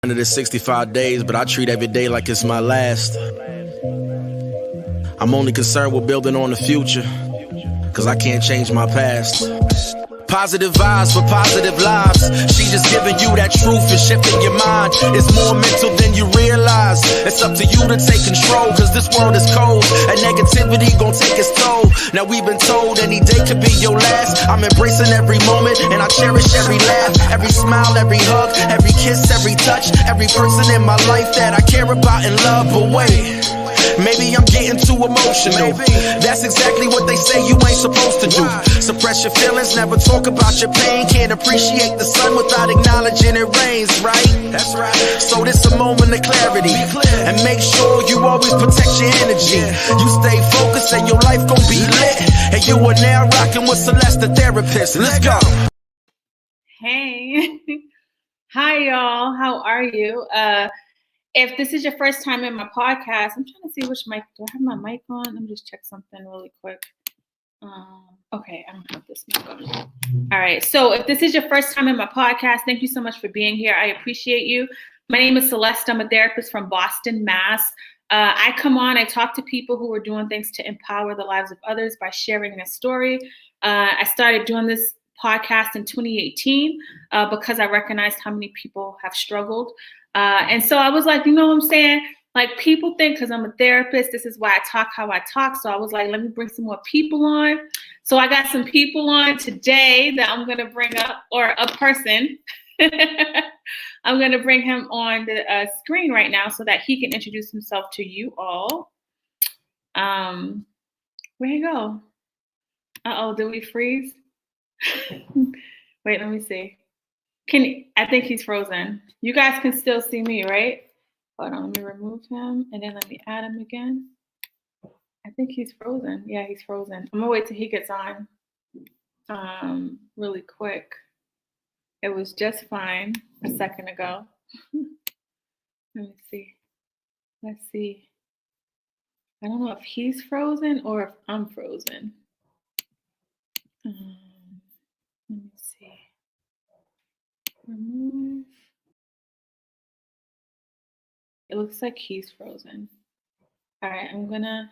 365 days, but I treat every day like it's my last. I'm only concerned with building on the future, cause I can't change my past. Positive vibes for positive lives. She just giving you that truth and shifting your mind. It's more mental than you realize. It's up to you to take control, cause this world is cold and negativity gon' take its toll. Now we've been told any day could be your last. I'm embracing every moment and I cherish every laugh, every smile, every hug, every kiss, every touch, every person in my life that I care about and love. But wait, maybe I'm getting too emotional. That's exactly what they say you ain't supposed to do. Suppress your feelings, never talk about your pain. Can't appreciate the sun without acknowledging it rains, right? That's right. So this a moment of clarity, and make sure you always protect your energy. You stay focused and your life gon' be lit. And you are now rocking with Celeste the Therapist. Let's go. Hey. Hi y'all, how are you? If this is your first time in my podcast, I'm trying to see which mic. Do I have my mic on? Let me just check something really quick. Okay, I don't have this mic on. All right, so if this is your first time in my podcast, thank you so much for being here. I appreciate you. My name is Celeste. I'm a therapist from Boston, Mass. I come on, I talk to people who are doing things to empower the lives of others by sharing their story. I started doing this podcast in 2018 because I recognized how many people have struggled. And so I was like, you know what I'm saying? Like, people think because I'm a therapist, this is why I talk how I talk. So I was like, let me bring some more people on. So I got some people on today that I'm going to bring up, or a person. I'm going to bring him on the screen right now so that he can introduce himself to you all. Where'd he go? Uh-oh, did we freeze? Wait, let me see. I think he's frozen. You guys can still see me, right? Hold on, let me remove him and then let me add him again. I think he's frozen. Yeah, he's frozen. I'm gonna wait till he gets on really quick. It was just fine a second ago. Let me see. Let's see. I don't know if he's frozen or if I'm frozen. Let me see. Remove. It looks like he's frozen. All right, I'm gonna,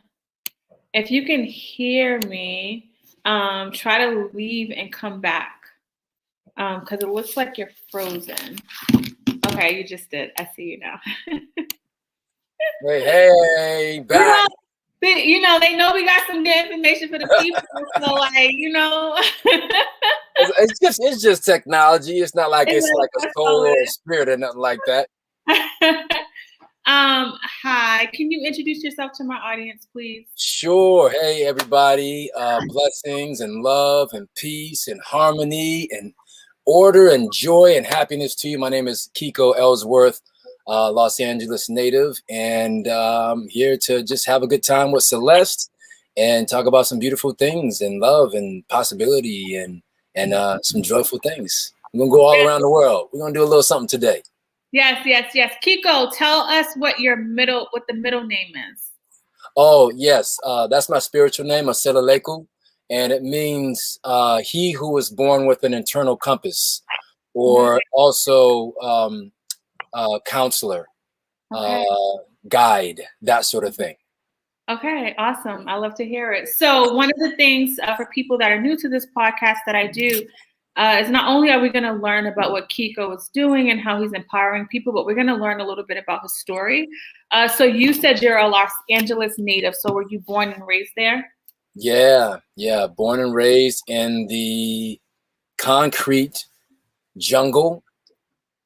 if you can hear me, try to leave and come back because it looks like you're frozen. Okay, you just did. I see you now. Hey, back. You know, they know we got some good information for the people. So, like, you know. it's just technology. It's not like it's like a soul or a spirit or nothing like that. Hi, can you introduce yourself to my audience, please? Sure. Hey, everybody. Blessings and love and peace and harmony and order and joy and happiness to you. My name is Kiko Ellsworth, Los Angeles native, and I'm here to just have a good time with Celeste and talk about some beautiful things and love and possibility and some joyful things. We're gonna go all around the world. We're gonna do a little something today. Yes. Kiko, tell us what the middle name is. Oh, yes. That's my spiritual name, Iseluleko, and it means he who was born with an internal compass, or also counselor, guide, that sort of thing. Okay, awesome. I love to hear it. So one of the things for people that are new to this podcast that I do is not only are we going to learn about what Kiko is doing and how he's empowering people, but we're going to learn a little bit about his story. So you said you're a Los Angeles native. So were you born and raised there? Yeah. Born and raised in the concrete jungle.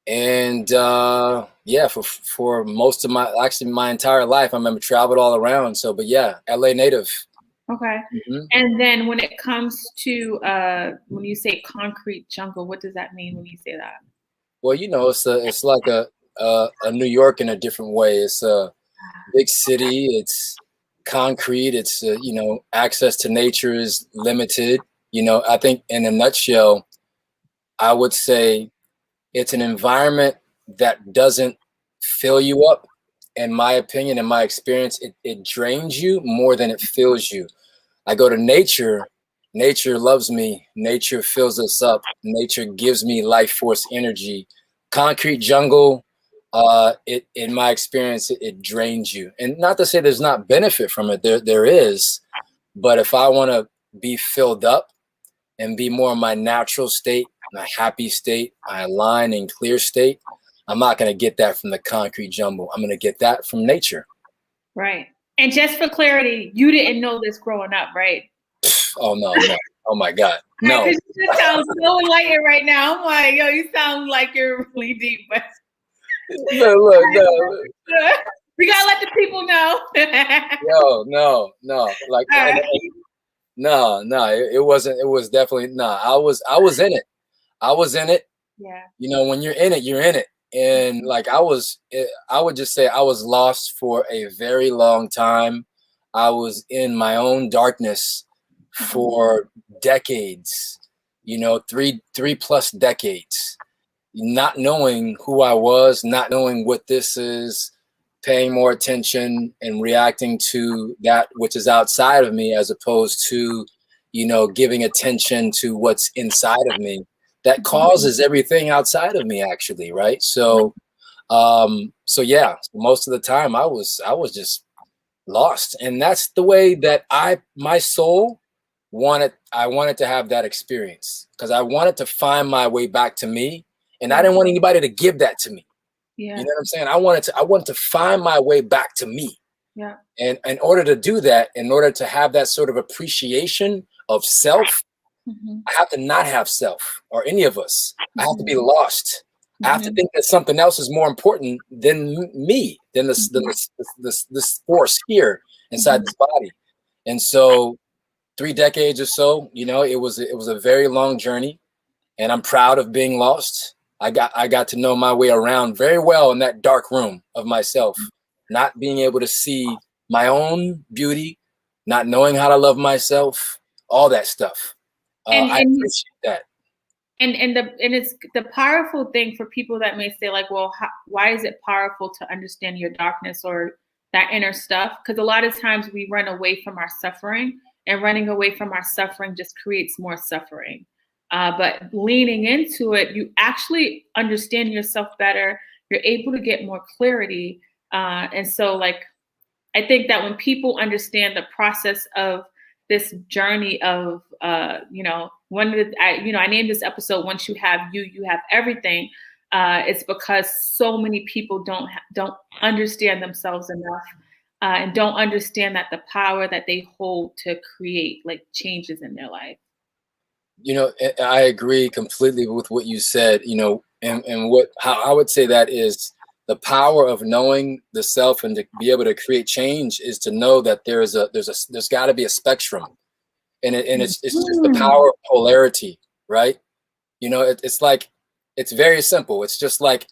And for most of my entire life, I remember traveled all around. So, but yeah, LA native. Okay. Mm-hmm. And then when it comes to when you say concrete jungle, what does that mean when you say that? Well, you know, it's like a New York in a different way. It's a big city. It's concrete. It's you know, access to nature is limited. You know, I think in a nutshell, I would say it's an environment that doesn't fill you up. In my opinion, in my experience, it drains you more than it fills you. I go to nature. Nature loves me. Nature fills us up. Nature gives me life force energy. Concrete jungle, it, in my experience, it drains you. And not to say there's not benefit from it, there is, but if I want to be filled up and be more in my natural state, my happy state, my aligned and clear state, I'm not going to get that from the concrete jungle. I'm going to get that from nature. Right. And just for clarity, you didn't know this growing up, right? Oh, no. Oh, my God. No. Because you just sound so enlightened right now. I'm like, yo, you sound like you're really deep. But Look. We got to let the people know. No. Like, no, it wasn't. It was definitely, no. I was in it. I was in it. Yeah. You know, when you're in it, you're in it. And like, I would just say I was lost for a very long time. I was in my own darkness for decades, you know, three plus decades, not knowing who I was, not knowing what this is, paying more attention and reacting to that which is outside of me, as opposed to, you know, giving attention to what's inside of me. That causes everything outside of me, actually, right? So, yeah, most of the time I was just lost, and that's the way that my soul I wanted to have that experience, because I wanted to find my way back to me, and I didn't want anybody to give that to me. Yeah. You know what I'm saying? I wanted to find my way back to me. Yeah. And in order to do that, in order to have that sort of appreciation of self, I have to not have self, or any of us. I have to be lost. I have to think that something else is more important than me, than this force here inside this body. And so 3 decades or so, you know, it was a very long journey, and I'm proud of being lost. I got to know my way around very well in that dark room of myself, not being able to see my own beauty, not knowing how to love myself, all that stuff. I appreciate that. And it's the powerful thing for people that may say, like, well, why is it powerful to understand your darkness or that inner stuff? Because a lot of times we run away from our suffering, and running away from our suffering just creates more suffering. But leaning into it, you actually understand yourself better. You're able to get more clarity. And so, like, I think that when people understand the process of this journey of, you know, I named this episode, "Once you have you have everything." It's because so many people don't understand themselves enough, and don't understand that the power that they hold to create like changes in their life. You know, I agree completely with what you said, you know, and how I would say that is the power of knowing the self and to be able to create change is to know that there's got to be a spectrum, and it's just the power of polarity, right? You know, it's like, it's very simple. It's just like,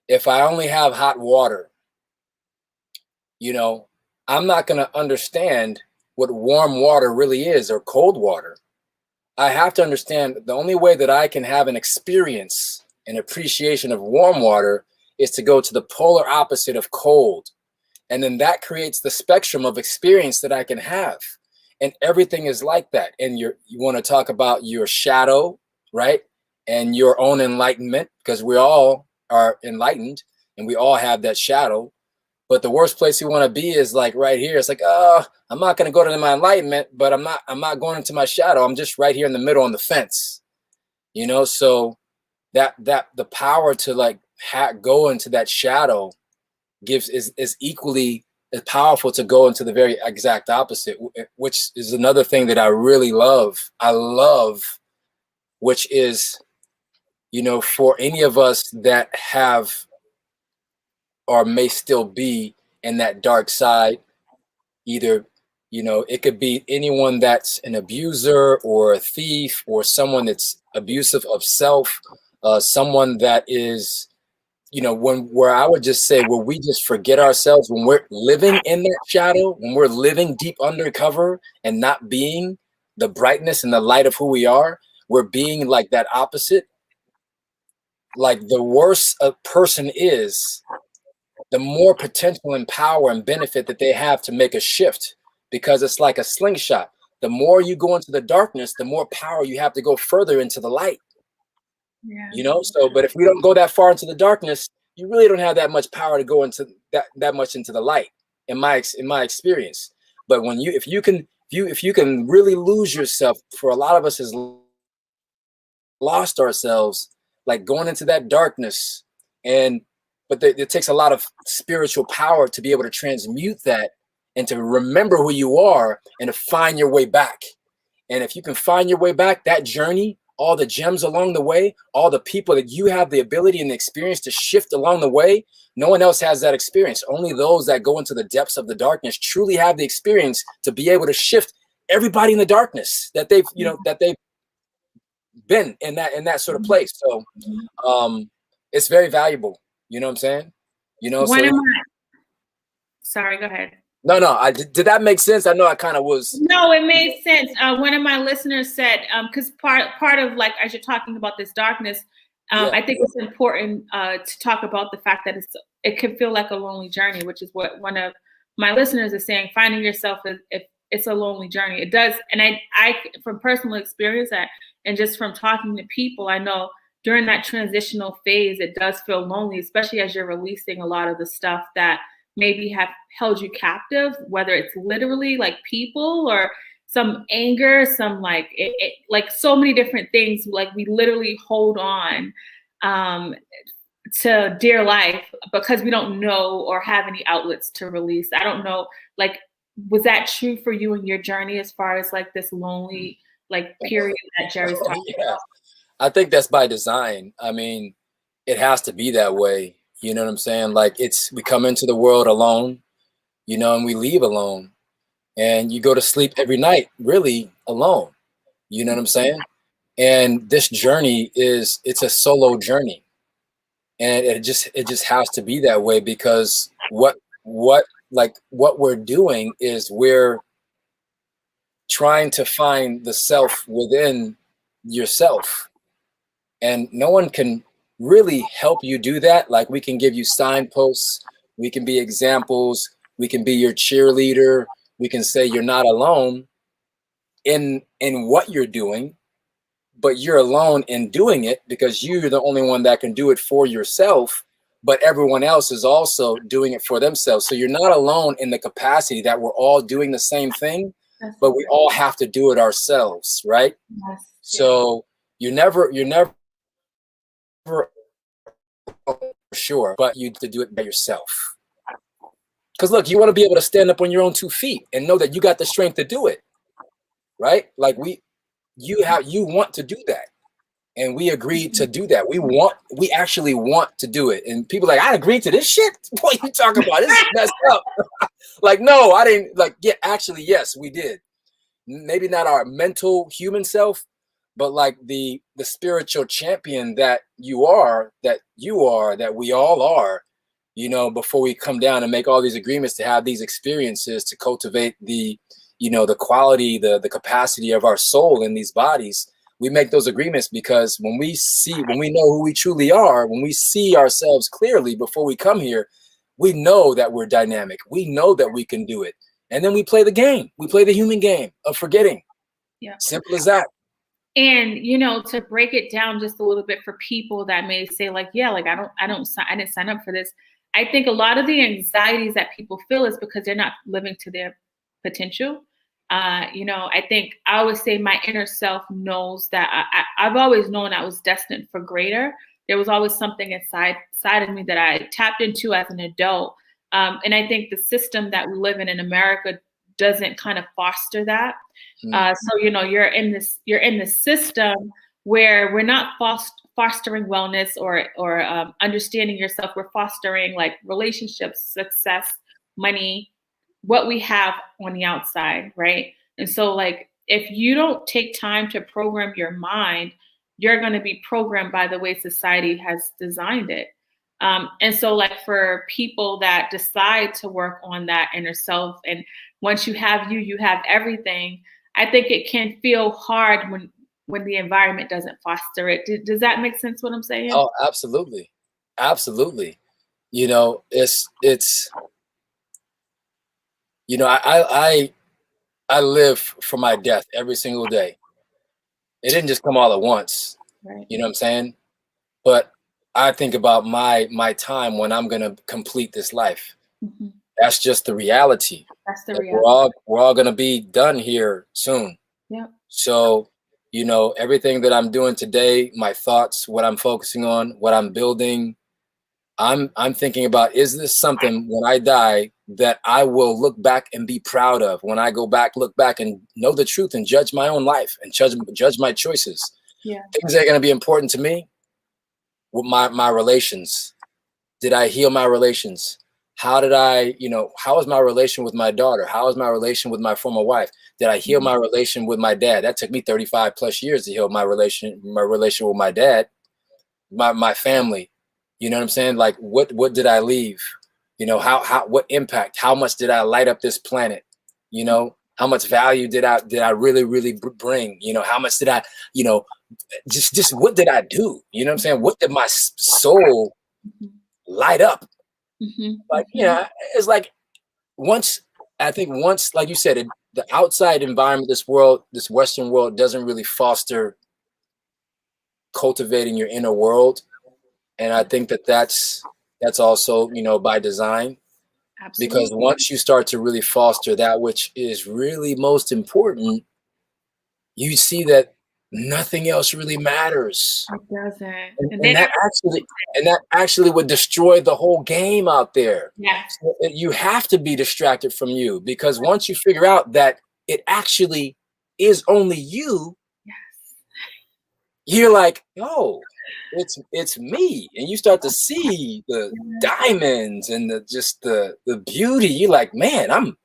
if I only have hot water, you know, I'm not going to understand what warm water really is, or cold water. I have to understand the only way that I can have an experience, an appreciation of warm water, is to go to the polar opposite of cold. And then that creates the spectrum of experience that I can have. And everything is like that. And you want to talk about your shadow, right? And your own enlightenment, because we all are enlightened and we all have that shadow. But the worst place you want to be is like right here. It's like, I'm not going to go to my enlightenment, but I'm not going into my shadow. I'm just right here in the middle on the fence, you know? So that the power to like go into that shadow is equally as powerful to go into the very exact opposite, which is another thing that I really love. I love, which is, you know, for any of us that have or may still be in that dark side, either, you know, it could be anyone that's an abuser or a thief, or someone that's abusive of self, someone that is, you know, where I would just say, where we just forget ourselves, when we're living in that shadow, when we're living deep undercover and not being the brightness and the light of who we are, we're being like that opposite. Like, the worse a person is, the more potential and power and benefit that they have to make a shift, because it's like a slingshot. The more you go into the darkness, the more power you have to go further into the light. Yeah. You know, so, but if we don't go that far into the darkness, you really don't have that much power to go into that much into the light, in my experience. But when if you can really lose yourself, for a lot of us has lost ourselves, like going into that darkness, but it takes a lot of spiritual power to be able to transmute that and to remember who you are and to find your way back. And if you can find your way back, that journey, all the gems along the way, all the people that you have the ability and the experience to shift along the way, no one else has that experience. Only those that go into the depths of the darkness truly have the experience to be able to shift everybody in the darkness that they've, that they've been in that sort of place. So it's very valuable. You know what I'm saying? Sorry, go ahead. No, did that make sense? I know I kind of was. No, it made sense. One of my listeners said, because part of, like, as you're talking about this darkness, I think it's important to talk about the fact that it can feel like a lonely journey, which is what one of my listeners is saying. Finding yourself, if it's a lonely journey, it does. And I from personal experience, and just from talking to people, I know during that transitional phase, it does feel lonely, especially as you're releasing a lot of the stuff that maybe have held you captive, whether it's literally like people or some anger, some like like so many different things. Like we literally hold on to dear life because we don't know or have any outlets to release. I don't know, like, was that true for you in your journey as far as like this lonely like period that Jerry's talking about? I think that's by design. I mean, it has to be that way. You know what I'm saying? Like we come into the world alone, and we leave alone, and you go to sleep every night really alone. You know what I'm saying? And this journey it's a solo journey, and it just has to be that way, because what we're doing is we're trying to find the self within yourself, and no one can really help you do that. Like, we can give you signposts, we can be examples, we can be your cheerleader, we can say you're not alone in what you're doing, but you're alone in doing it because you're the only one that can do it for yourself, but everyone else is also doing it for themselves. So you're not alone in the capacity that we're all doing the same thing, but we all have to do it ourselves, right? Yes. So you're never sure, but you have to do it by yourself. Because look, you want to be able to stand up on your own 2 feet and know that you got the strength to do it, right? Like you want to do that, and we agreed to do that. We actually want to do it, and people are like, I agreed to this shit. What you talking about? This is messed up. Like, no, I didn't. Like, yeah, actually, yes, we did. Maybe not our mental human self, but like the spiritual champion that we all are, before we come down and make all these agreements to have these experiences, to cultivate the quality, the capacity of our soul in these bodies. We make those agreements because when we know who we truly are, when we see ourselves clearly before we come here, we know that we're dynamic. We know that we can do it. And then we play the game. We play the human game of forgetting. Yeah. Simple as that. And, to break it down just a little bit for people that may say like, yeah, like I didn't sign up for this. I think a lot of the anxieties that people feel is because they're not living to their potential. I think I always say my inner self knows that I've always known I was destined for greater. There was always something inside of me that I tapped into as an adult. And I think the system that we live in America doesn't kind of foster that. So, you're in this system where we're not fostering wellness or understanding yourself. We're fostering like relationships, success, money, what we have on the outside, right? And so like, if you don't take time to program your mind, you're going to be programmed by the way society has designed it. And so like for people that decide to work on that inner self, and once you have you have everything, I think it can feel hard when the environment doesn't foster it. Does that make sense what I'm saying? Oh, absolutely. Absolutely. I live for my death every single day. It didn't just come all at once. Right. You know what I'm saying? But I think about my time when I'm gonna complete this life. Mm-hmm. That's just the reality. That's the That reality. we're all gonna be done here soon. Yeah. So, you know, everything that I'm doing today, my thoughts, what I'm focusing on, what I'm building, I'm thinking about, is this something when I die that I will look back and be proud of? When I go back, look back and know the truth and judge my own life and judge my choices. Yeah. Things that are going to be important to me with my relations. Did I heal my relations? How did I, you know, how is my relation with my daughter? How is my relation with my former wife? Did I heal my relation with my dad? That took me 35 plus years to heal my relation with my dad, my family. You know what I'm saying? Like, what did I leave? You know, what impact? How much did I light up this planet? You know, how much value did I really bring? You know, how much did I, you know, just what did I do? You know what I'm saying? What did my soul light up? Mm-hmm. Like, you know, it's like once, I think once, like you said, the outside environment, this world, this Western world doesn't really foster cultivating your inner world. And I think that's also, you know, by design, because Absolutely. once you start to really foster that which is really most important, you see that nothing else really matters. It doesn't. And And then that actually would destroy the whole game out there. yes. So you have to be distracted from you, because once you figure out that it actually is only you, Yes. you're like, oh, it's me. And you start to see the diamonds and the beauty. You're like, man,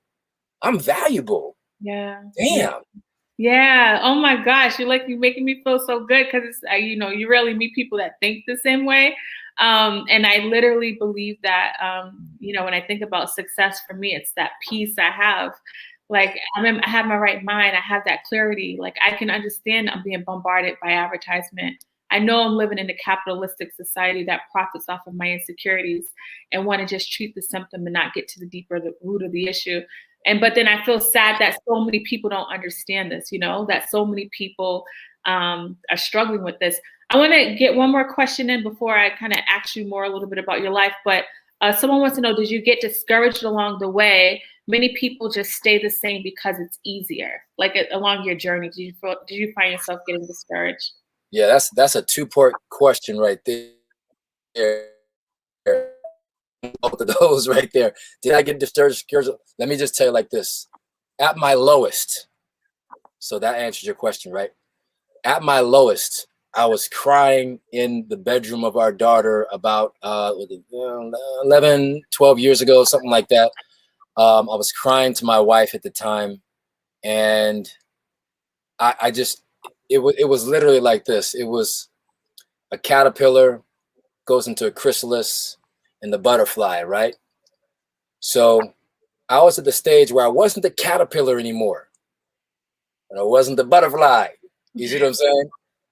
I'm valuable. Yeah. Yeah. Damn. Yeah. Oh my gosh. You're making me feel so good because it's you know, you rarely meet people that think the same way. And I literally believe that you know, when I think about success for me, it's that peace I have. Like I have my right mind, I have that clarity. Like I can understand I'm being bombarded by advertisement. I know I'm living in a capitalistic society that profits off of my insecurities and want to just treat the symptom and not get to the root of the issue. And but then I feel sad that so many people don't understand this, you know, that so many people are struggling with this. I want to get one more question in before I kind of ask you more a little bit about your life. But someone wants to know, did you get discouraged along the way? Many people just stay the same because it's easier. Like along your journey, did you find yourself getting discouraged? Yeah, that's a two-part question right there. Both of those right there. Did I get discouraged? Let me just tell you like this. At my lowest, so that answers your question, right? At my lowest, I was crying in the bedroom of our daughter about 11, 12 years ago, something like that. I was crying to my wife at the time, and I just, it was literally like this. It was a caterpillar goes into a chrysalis and the butterfly, right? So I was at the stage where I wasn't the caterpillar anymore, and I wasn't the butterfly. You see what I'm saying?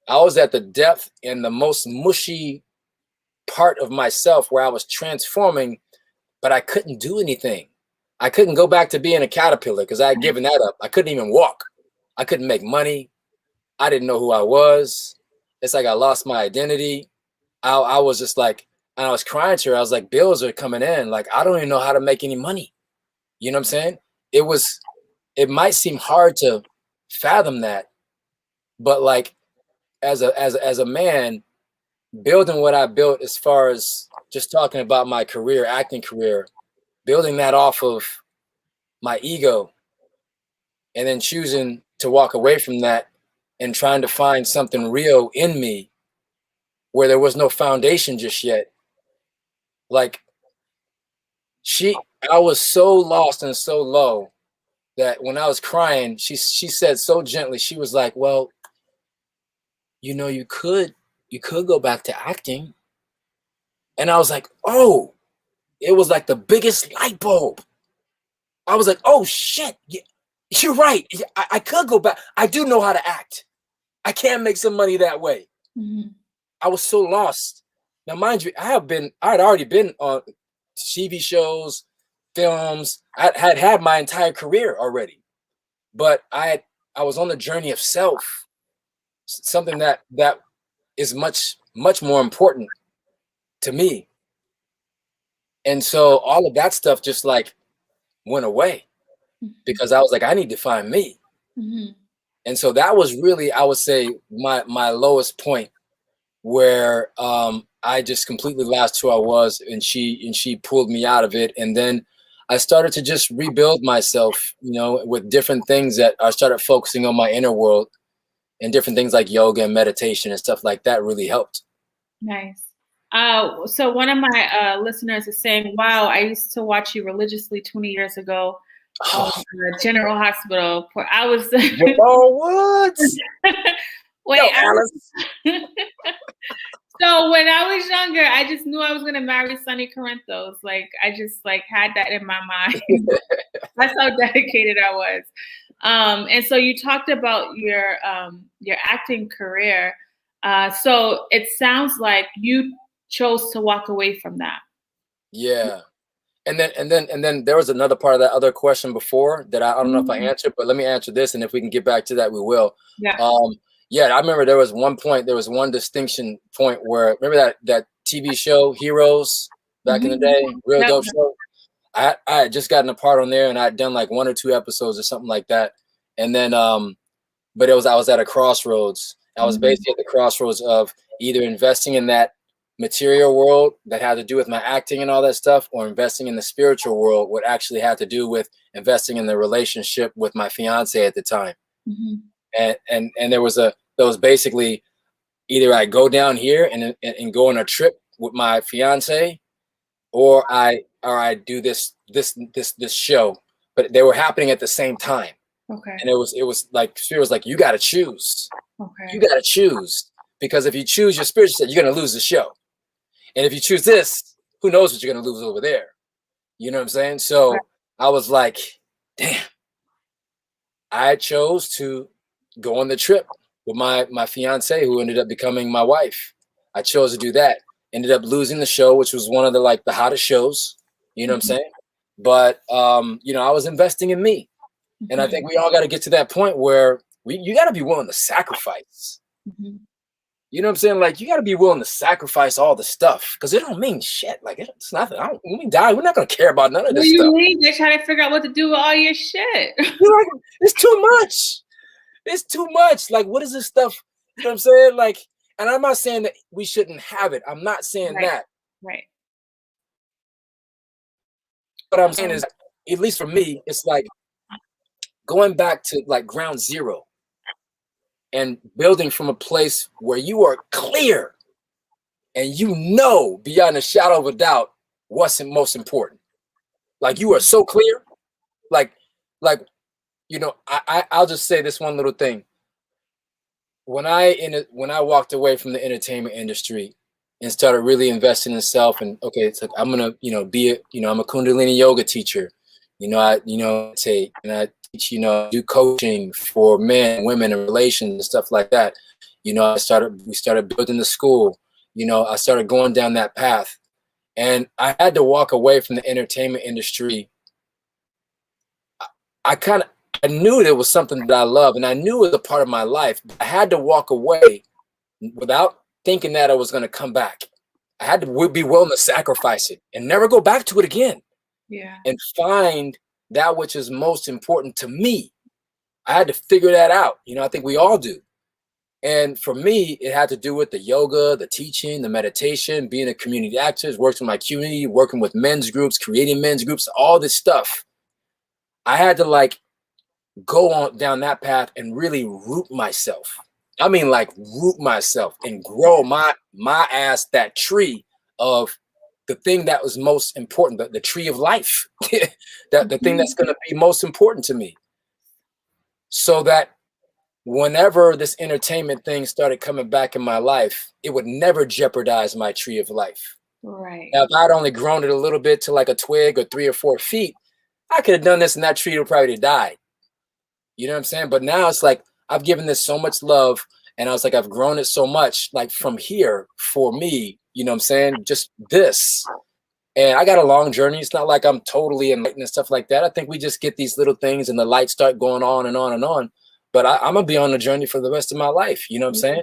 I was at the depth and the most mushy part of myself where I was transforming, but I couldn't do anything. I couldn't go back to being a caterpillar because I had given that up. I couldn't even walk. I couldn't make money. I didn't know who I was. It's like I lost my identity. I was just like, and I was crying to her. I was like, bills are coming in. Like, I don't even know how to make any money. You know what I'm saying? It might seem hard to fathom that, but like as a man, building what I built as far as just talking about my career, acting career, building that off of my ego, and then choosing to walk away from that and trying to find something real in me where there was no foundation just yet. Like I was so lost and so low that when I was crying, she said so gently, she was like, well, you know, you could go back to acting. And I was like, oh, it was like the biggest light bulb. I was like, oh shit, yeah, you're right. I could go back. I do know how to act. I can make some money that way. Mm-hmm. I was so lost. Now, mind you, I had already been on TV shows, films. I had my entire career already, but I was on the journey of self, something that is much more important. to me. And so all of that stuff just like went away because I was like, I need to find me. Mm-hmm. And so that was really, I would say, my lowest point where I just completely lost who I was, and she pulled me out of it. And then I started to just rebuild myself, you know, with different things that I started focusing on my inner world, and different things like yoga and meditation and stuff like that really helped. Nice. So one of my listeners is saying, wow, I used to watch you religiously 20 years ago on General Hospital. I was. Oh, what? Wait, Yo, Alice. So when I was younger, I just knew I was going to marry Sonny Corinthos. Like, I just like had that in my mind. That's how dedicated I was. And so you talked about your acting career. So it sounds like you chose to walk away from that. Yeah. And then there was another part of that other question before that I don't know if I answered, but let me answer this. And if we can get back to that, we will. Yeah. Yeah, I remember there was one distinction point where, remember that TV show Heroes back in the day, real dope show. I had just gotten a part on there, and I had done like 1 or 2 episodes or something like that. And then, but I was at a crossroads. I was basically at the crossroads of either investing in that material world that had to do with my acting and all that stuff, or investing in the spiritual world, what actually had to do with investing in the relationship with my fiance at the time. And there was basically either I go down here and go on a trip with my fiance, or I do this show, but they were happening at the same time. Okay. And it was like Spirit was like, you got to choose. Okay. You got to choose, because if you choose your spiritual side, you're going to lose the show. And if you choose this, who knows what you're going to lose over there? You know what I'm saying? So I was like, damn. I chose to go on the trip with my fiance, who ended up becoming my wife. I chose to do that. Ended up losing the show, which was one of the hottest shows. You know what I'm saying? But you know, I was investing in me, and I think we all got to get to that point where you got to be willing to sacrifice. You know what I'm saying? Like, you got to be willing to sacrifice all the stuff, because it don't mean shit. Like, it's nothing. When we die, we're not gonna care about none of this stuff. They try to figure out what to do with all your shit. You're like, it's too much. It's too much. Like, what is this stuff? You know what I'm saying? Like, and I'm not saying that we shouldn't have it. I'm not saying that. Right. What I'm saying is, at least for me, it's like going back to like ground zero and building from a place where you are clear and you know beyond a shadow of a doubt what's most important. Like, you are so clear. Like, you know, I'll just say this one little thing. When I walked away from the entertainment industry and started really investing in self, and okay, it's like, I'm gonna, you know, I'm a Kundalini yoga teacher. You know, I teach, do coaching for men, women, and relations and stuff like that. You know, we started building the school. You know, I started going down that path, and I had to walk away from the entertainment industry. I knew there was something that I love, and I knew it was a part of my life. I had to walk away without thinking that I was going to come back. I had to be willing to sacrifice it and never go back to it again. Yeah. And find that which is most important to me. I had to figure that out. You know, I think we all do. And for me, it had to do with the yoga, the teaching, the meditation, being a community activist, working with my community, working with men's groups, creating men's groups, all this stuff. I had to like go on down that path and really root myself. I mean, like, root myself and grow my ass, that tree of the thing that was most important, the tree of life, that the thing that's going to be most important to me. So that whenever this entertainment thing started coming back in my life, it would never jeopardize my tree of life. Right. Now, if I'd only grown it a little bit to like a twig or 3 or 4 feet, I could have done this and that tree would probably have died. You know what I'm saying? But now it's like, I've given this so much love, and I was like, I've grown it so much, like, from here for me, you know what I'm saying? Just this. And I got a long journey. It's not like I'm totally enlightened and stuff like that. I think we just get these little things and the lights start going on and on and on. But I'm going to be on the journey for the rest of my life. You know what I'm saying?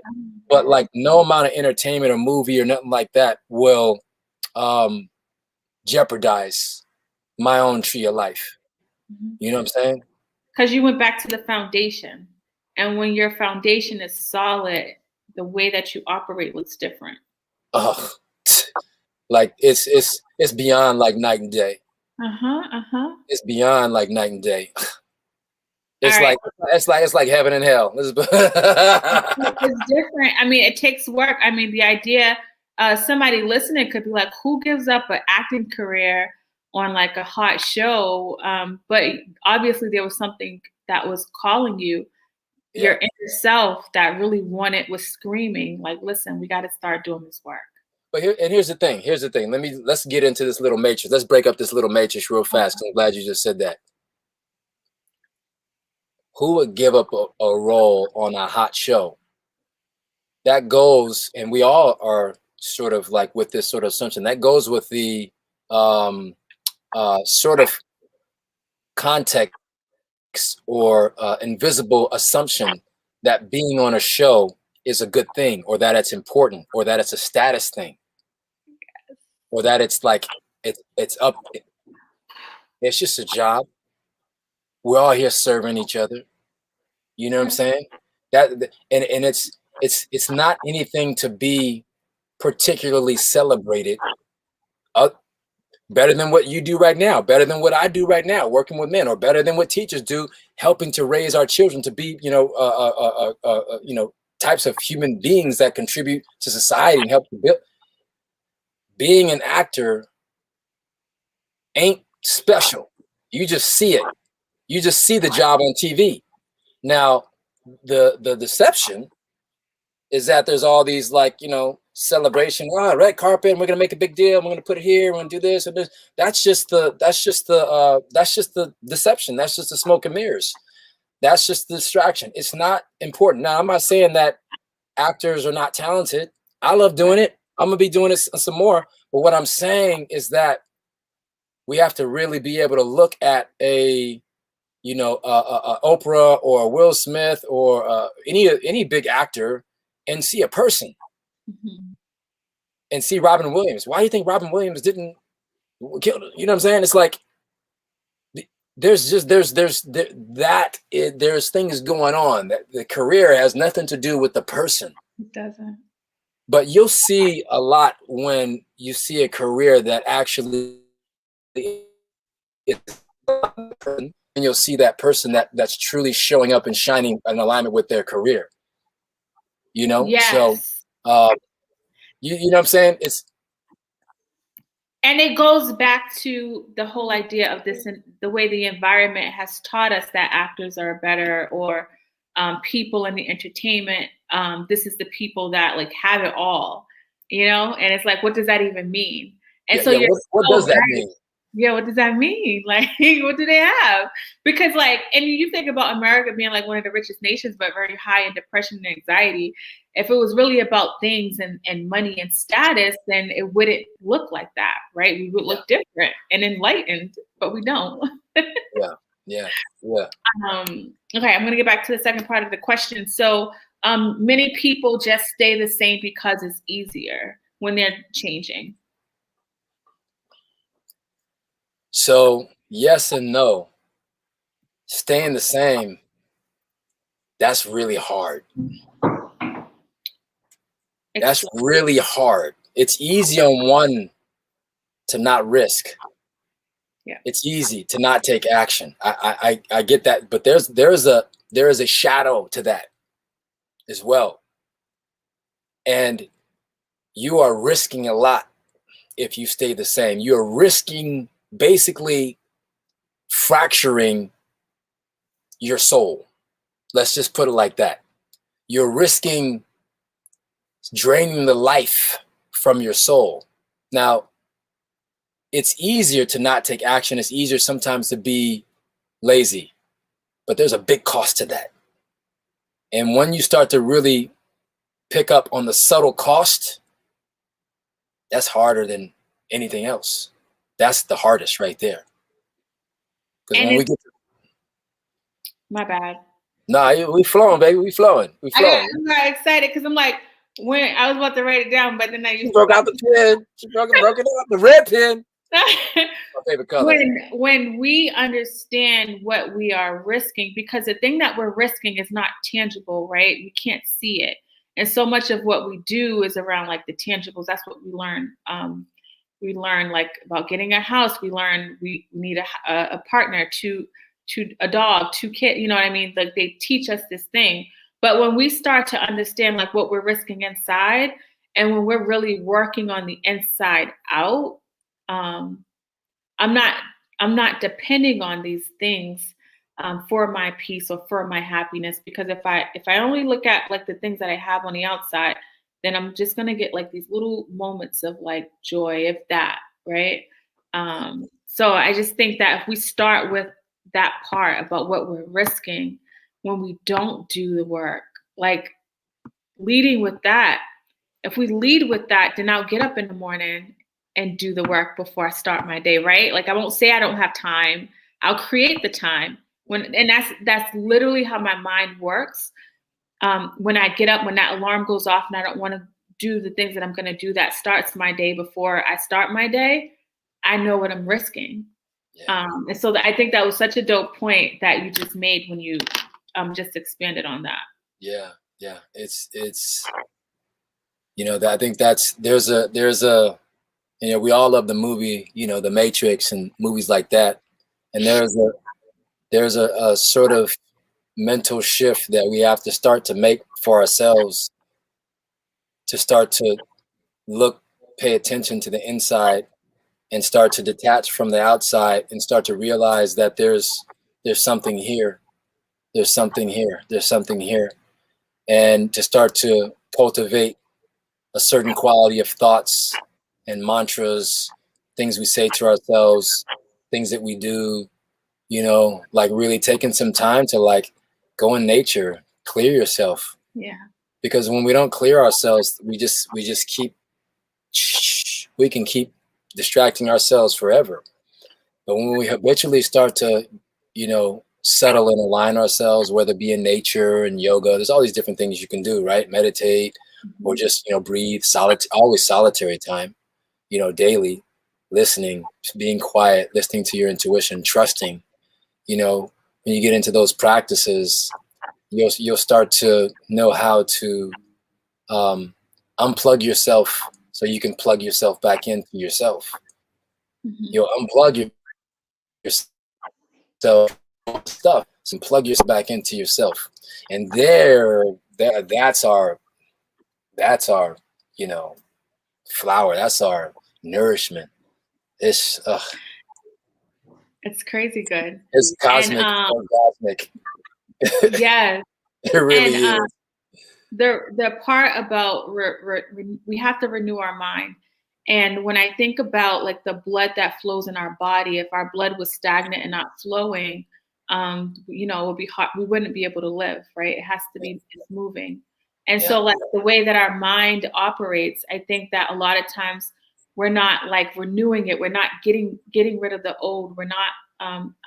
But like, no amount of entertainment or movie or nothing like that will jeopardize my own tree of life. You know what I'm saying? Because you went back to the foundation. And when your foundation is solid, the way that you operate looks different. Oh, like it's beyond like night and day. It's beyond like night and day. It's right. it's like heaven and hell. It's different. I mean, it takes work. I mean, the idea, somebody listening could be like, who gives up an acting career on like a hot show? But obviously there was something that was calling you, your inner self that really was screaming, like, listen, we got to start doing this work. But here's the thing. Let's get into this little matrix. Let's break up this little matrix real fast. I'm glad you just said that. Who would give up a role on a hot show? That goes, and we all are sort of like with this sort of assumption, that goes with the sort of context or invisible assumption that being on a show is a good thing, or that it's important, or that it's a status thing, or that it's like it's up. It's just a job. We're all here serving each other. You know what I'm saying? And it's not anything to be particularly celebrated. Better than what you do right now, better than what I do right now, working with men, or better than what teachers do, helping to raise our children to be, types of human beings that contribute to society and help to build. Being an actor ain't special. You just see it. You just see the job on TV. Now, the deception is that there's all these celebration, red carpet, and we're gonna make a big deal, we're gonna put it here, we're gonna do this and this. That's just the deception. That's just the smoke and mirrors. That's just the distraction. It's not important. Now, I'm not saying that actors are not talented. I love doing it. I'm gonna be doing this some more. But what I'm saying is that we have to really be able to look at a Oprah or Will Smith or any big actor and see a person. And see Robin Williams. Why do you think Robin Williams didn't kill? You know what I'm saying? It's like there's things going on that the career has nothing to do with the person. It doesn't. But you'll see a lot when you see a career that actually is, and you'll see that person that's truly showing up and shining in alignment with their career. You know? Yes. So you know what I'm saying? And it goes back to the whole idea of this, and the way the environment has taught us that actors are better, or people in the entertainment. This is the people that like have it all, and it's like, what does that even mean? And what does that mean? Yeah, what does that mean? Like, what do they have? Because and you think about America being like one of the richest nations, but very high in depression and anxiety. If it was really about things and money and status, then it wouldn't look like that, right? We would look different and enlightened, but we don't. Yeah. Okay, I'm gonna get back to the second part of the question. So many people just stay the same because it's easier when they're changing. So yes and no. Staying the same, that's really hard. That's really hard. It's easy on one to not risk. Yeah. It's easy to not take action. I get that, but there is a shadow to that as well. And you are risking a lot if you stay the same. You're risking basically fracturing your soul. Let's just put it like that. You're risking draining the life from your soul. Now, it's easier to not take action. It's easier sometimes to be lazy, but there's a big cost to that. And when you start to really pick up on the subtle cost, that's harder than anything else. That's the hardest right there. Because when we get to, my bad. Nah, we flowing, baby. We flowing. I'm very excited because I'm like, When I was about to write it down, but then She broke out the pen. She broke it out, the red pen. My favorite color. When we understand what we are risking, because the thing that we're risking is not tangible, right? We can't see it. And so much of what we do is around like the tangibles. That's what we learn. We learn like about getting a house. We learn we need a partner, to a dog, 2 kids. You know what I mean? Like they teach us this thing. But when we start to understand like what we're risking inside, and when we're really working on the inside out, I'm not depending on these things for my peace or for my happiness. Because if I only look at like the things that I have on the outside, then I'm just gonna get like these little moments of like joy, if that, right? So I just think that if we start with that part about what we're risking when we don't do the work, like leading with that. If we lead with that, then I'll get up in the morning and do the work before I start my day, right? Like I won't say I don't have time. I'll create the time. And that's literally how my mind works. When I get up, when that alarm goes off and I don't want to do the things that I'm going to do that starts my day before I start my day, I know what I'm risking. Yeah. And so I think that was such a dope point that you just made when you just expanded on that. Yeah. It's I think there's a we all love the movie, The Matrix and movies like that. And there's a sort of mental shift that we have to start to make for ourselves, to start to pay attention to the inside and start to detach from the outside and start to realize that there's something here. There's something here. There's something here. And to start to cultivate a certain quality of thoughts and mantras, things we say to ourselves, things that we do, like really taking some time to like go in nature, clear yourself. Yeah. Because when we don't clear ourselves, we can keep distracting ourselves forever. But when we habitually start to, settle and align ourselves, whether it be in nature and yoga, there's all these different things you can do, right? Meditate, or just, breathe, always solitary time, daily, listening, being quiet, listening to your intuition, trusting, when you get into those practices, you'll start to know how to unplug yourself so you can plug yourself back into yourself. Mm-hmm. You'll unplug yourself stuff, so plug yourself back into yourself, and that's our flower. That's our nourishment. It's crazy good. It's cosmic, orgasmic. Yes, it really is. The part about we have to renew our mind. And when I think about like the blood that flows in our body, if our blood was stagnant and not flowing, it would be hard. We wouldn't be able to live, right? It has to be moving. And so like the way that our mind operates, I think that a lot of times we're not like renewing it. We're not getting rid of the old. We're not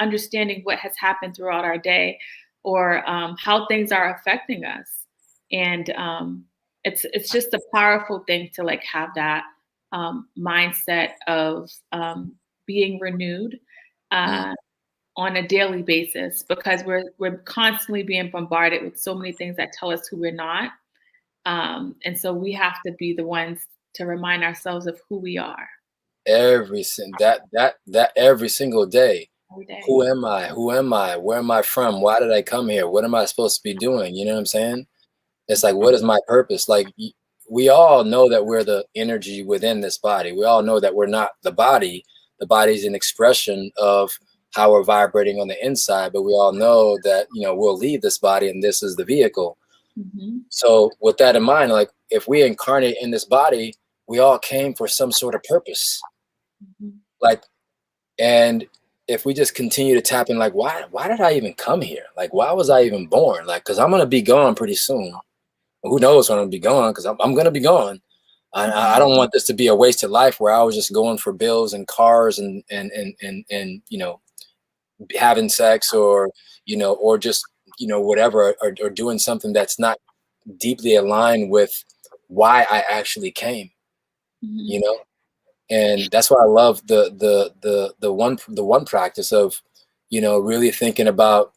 understanding what has happened throughout our day, or how things are affecting us. And it's just a powerful thing to like have that mindset of being renewed on a daily basis, because we're constantly being bombarded with so many things that tell us who we're not. And so we have to be the ones to remind ourselves of who we are. Every single day. Who am I? Who am I? Where am I from? Why did I come here? What am I supposed to be doing? You know what I'm saying? It's like, what is my purpose? Like, we all know that we're the energy within this body. We all know that we're not the body. The body is an expression of how we're vibrating on the inside, but we all know that, we'll leave this body and this is the vehicle. Mm-hmm. So with that in mind, like if we incarnate in this body, we all came for some sort of purpose. Mm-hmm. Like, and if we just continue to tap in, like, why did I even come here? Like, why was I even born? Like, cause I'm going to be gone pretty soon. Who knows when I'm going to be gone? Cause I'm going to be gone. I don't want this to be a wasted life where I was just going for bills and cars and having sex or just, whatever, or doing something that's not deeply aligned with why I actually came, you know? And that's why I love the one practice of, you know, really thinking about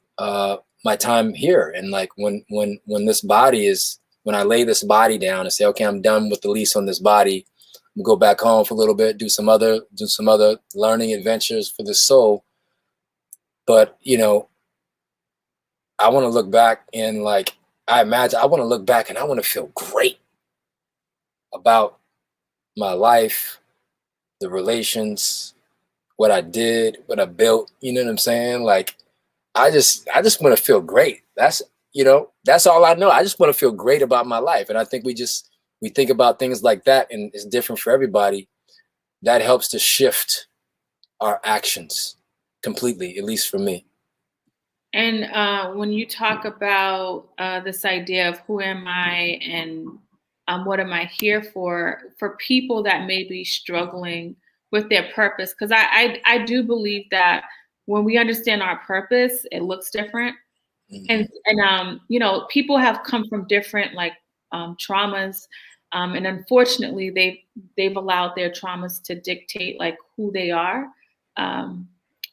my time here. And like when this body is, when I lay this body down and say, okay, I'm done with the lease on this body, I'm gonna go back home for a little bit, do some other learning adventures for the soul. But, you know, I want to look back and like, I want to look back and I want to feel great about my life, the relations, what I did, what I built, you know what I'm saying? Like, I just want to feel great. That's, you know, that's all I know. I just want to feel great about my life. And I think we think about things like that, and it's different for everybody. That helps to shift our actions completely, at least for me. And when you talk about this idea of who am I and what am I here for people that may be struggling with their purpose, because I do believe that when we understand our purpose, it looks different. And you know, people have come from different like traumas, and unfortunately, they've allowed their traumas to dictate like who they are,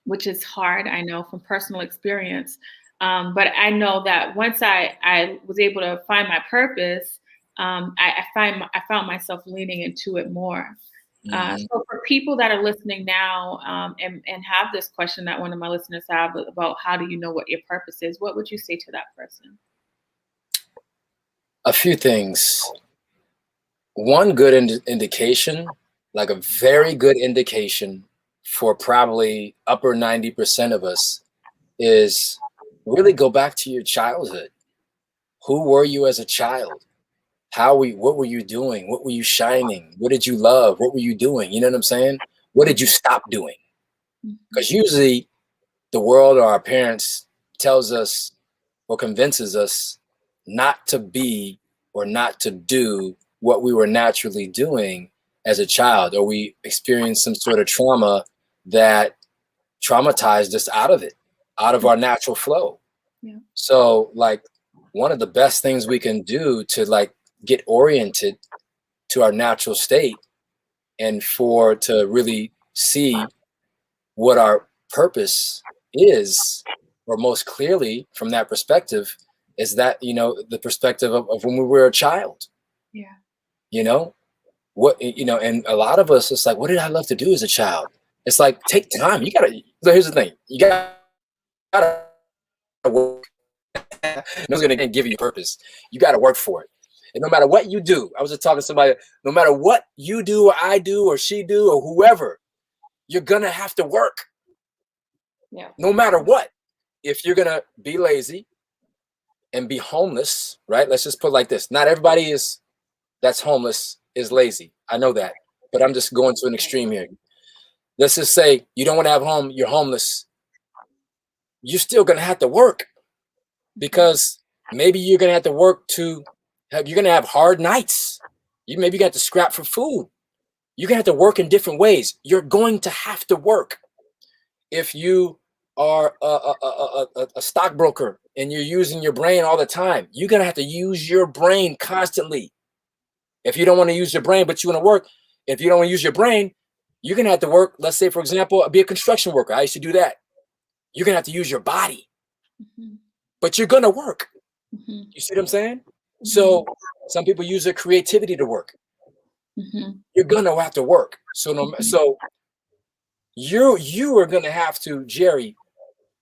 which is hard. I know from personal experience, but I know that once I was able to find my purpose, I found myself leaning into it more. So for people that are listening now and have this question that one of my listeners have about how do you know what your purpose is, what would you say to that person? A few things. One good indication, like a very good indication for probably upper 90% of us, is really go back to your childhood. Who were you as a child? What were you doing? What were you shining? What did you love? What were you doing? You know what I'm saying? What did you stop doing? Because usually the world or our parents tells us or convinces us not to be or not to do what we were naturally doing as a child, or we experienced some sort of trauma that traumatized us out of it, out of our natural flow. Yeah. So like one of the best things we can do to like get oriented to our natural state and to really see what our purpose is, or most clearly from that perspective, is that, you know, the perspective of when we were a child. Yeah. You know, what, you know, and a lot of us, it's like, what did I love to do as a child? It's like, take time. You gotta, so here's the thing, you gotta work. No one's gonna give you purpose. You gotta work for it. And no matter what you do, I was just talking to somebody, no matter what you do or I do or she do or whoever, you're gonna have to work. Yeah. No matter what. If you're gonna be lazy and be homeless, right? Let's just put it like this. Not everybody that's homeless is lazy. I know that, but I'm just going to an extreme here. Let's just say you don't want to have home, you're homeless. You're still gonna have to work, because maybe you're gonna have to work you're gonna have hard nights. Maybe got to scrap for food. You're gonna have to work in different ways. You're going to have to work. If you are a stockbroker and you're using your brain all the time, you're gonna have to use your brain constantly. If you don't want to use your brain, but you want to work, if you don't want to use your brain, you're gonna have to work. Let's say, for example, be a construction worker. I used to do that. You're gonna have to use your body, but you're gonna work. You see what I'm saying? So some people use their creativity to work. You're gonna have to work. So you are gonna have to, Jerry,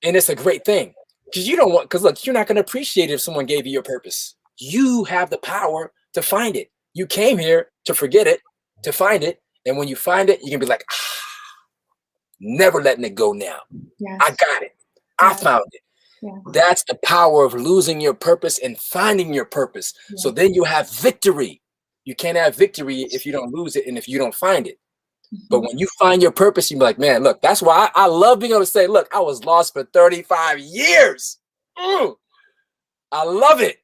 and it's a great thing, because look, you're not gonna appreciate it if someone gave you your purpose. You have the power to find it. You came here to forget it, to find it, and when you find it, you can be like, never letting it go now. Yes. I got it. I found it. Yeah. That's the power of losing your purpose and finding your purpose. Yeah. So then you have victory. You can't have victory if you don't lose it and if you don't find it. But when you find your purpose, you're like, man, look, that's why I love being able to say, look, I was lost for 35 years. I love it.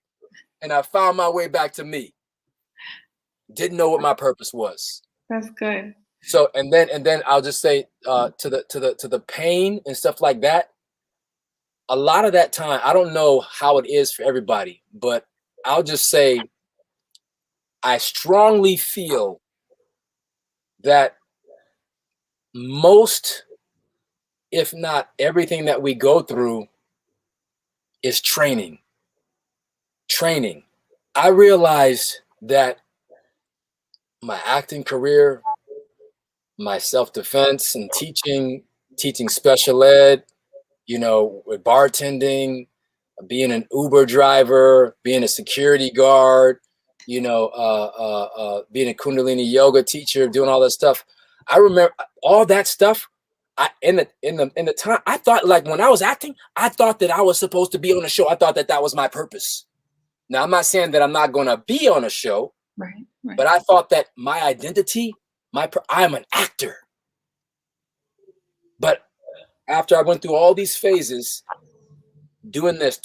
And I found my way back to me. Didn't know what my purpose was. That's good. So, and then I'll just say to the pain and stuff like that. A lot of that time, I don't know how it is for everybody, but I'll just say I strongly feel that most, if not everything that we go through is training. Training. I realized that my acting career, my self-defense and teaching special ed, with bartending, being an Uber driver, being a security guard, being a Kundalini yoga teacher, doing all that stuff. I remember all that stuff. In the time, I thought, like, when I was acting, I thought that I was supposed to be on a show. I thought that was my purpose. Now, I'm not saying that I'm not going to be on a show, right. but I thought that my identity, I'm an actor. But after I went through all these phases, doing this,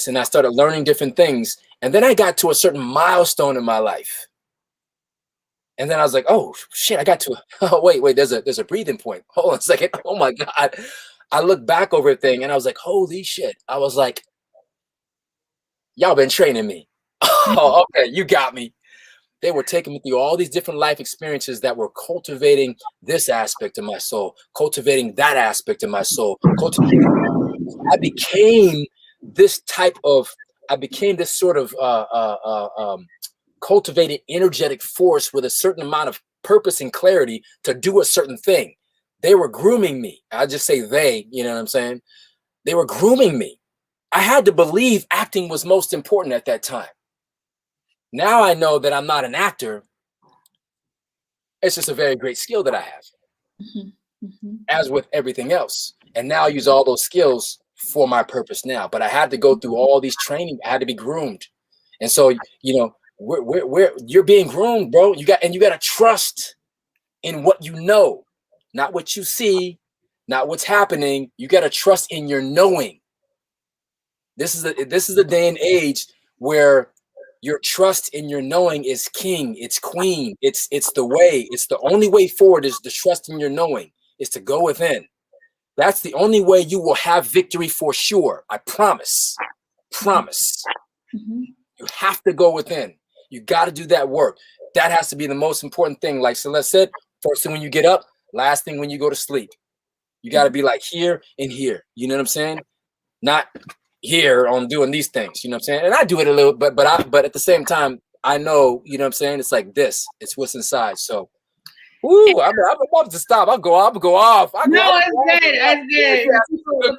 and I started learning different things, and then I got to a certain milestone in my life, and then I was like, oh shit, I got to. Oh wait, there's a breathing point. Hold on a second. Oh my God. I looked back over everything, and I was like, holy shit. I was like, y'all been training me. Oh, okay, you got me. They were taking me through all these different life experiences that were cultivating this aspect of my soul, cultivating that aspect of my soul. I became this sort of cultivated energetic force with a certain amount of purpose and clarity to do a certain thing. They were grooming me. I just say they, you know what I'm saying? They were grooming me. I had to believe acting was most important at that time. Now I know that I'm not an actor. It's just a very great skill that I have, as with everything else. And now I use all those skills for my purpose now. But I had to go through all these training. I had to be groomed. And so, where you're being groomed, bro. You got to trust in what you know, not what you see, not what's happening. You got to trust in your knowing. This is a day and age where your trust in your knowing is king, it's queen, it's the way, it's the only way forward is to trust in your knowing, is to go within. That's the only way you will have victory for sure. I promise. Promise. You have to go within. You got to do that work. That has to be the most important thing. Like Celeste said, first thing when you get up, last thing when you go to sleep. You got to be like here and here. You know what I'm saying? Not here on doing these things, you know what I'm saying? And I do it a little bit, but at the same time, I know, you know what I'm saying? It's like this. It's what's inside. So, I'm about to stop. I'll go off. No, it's good. That's good.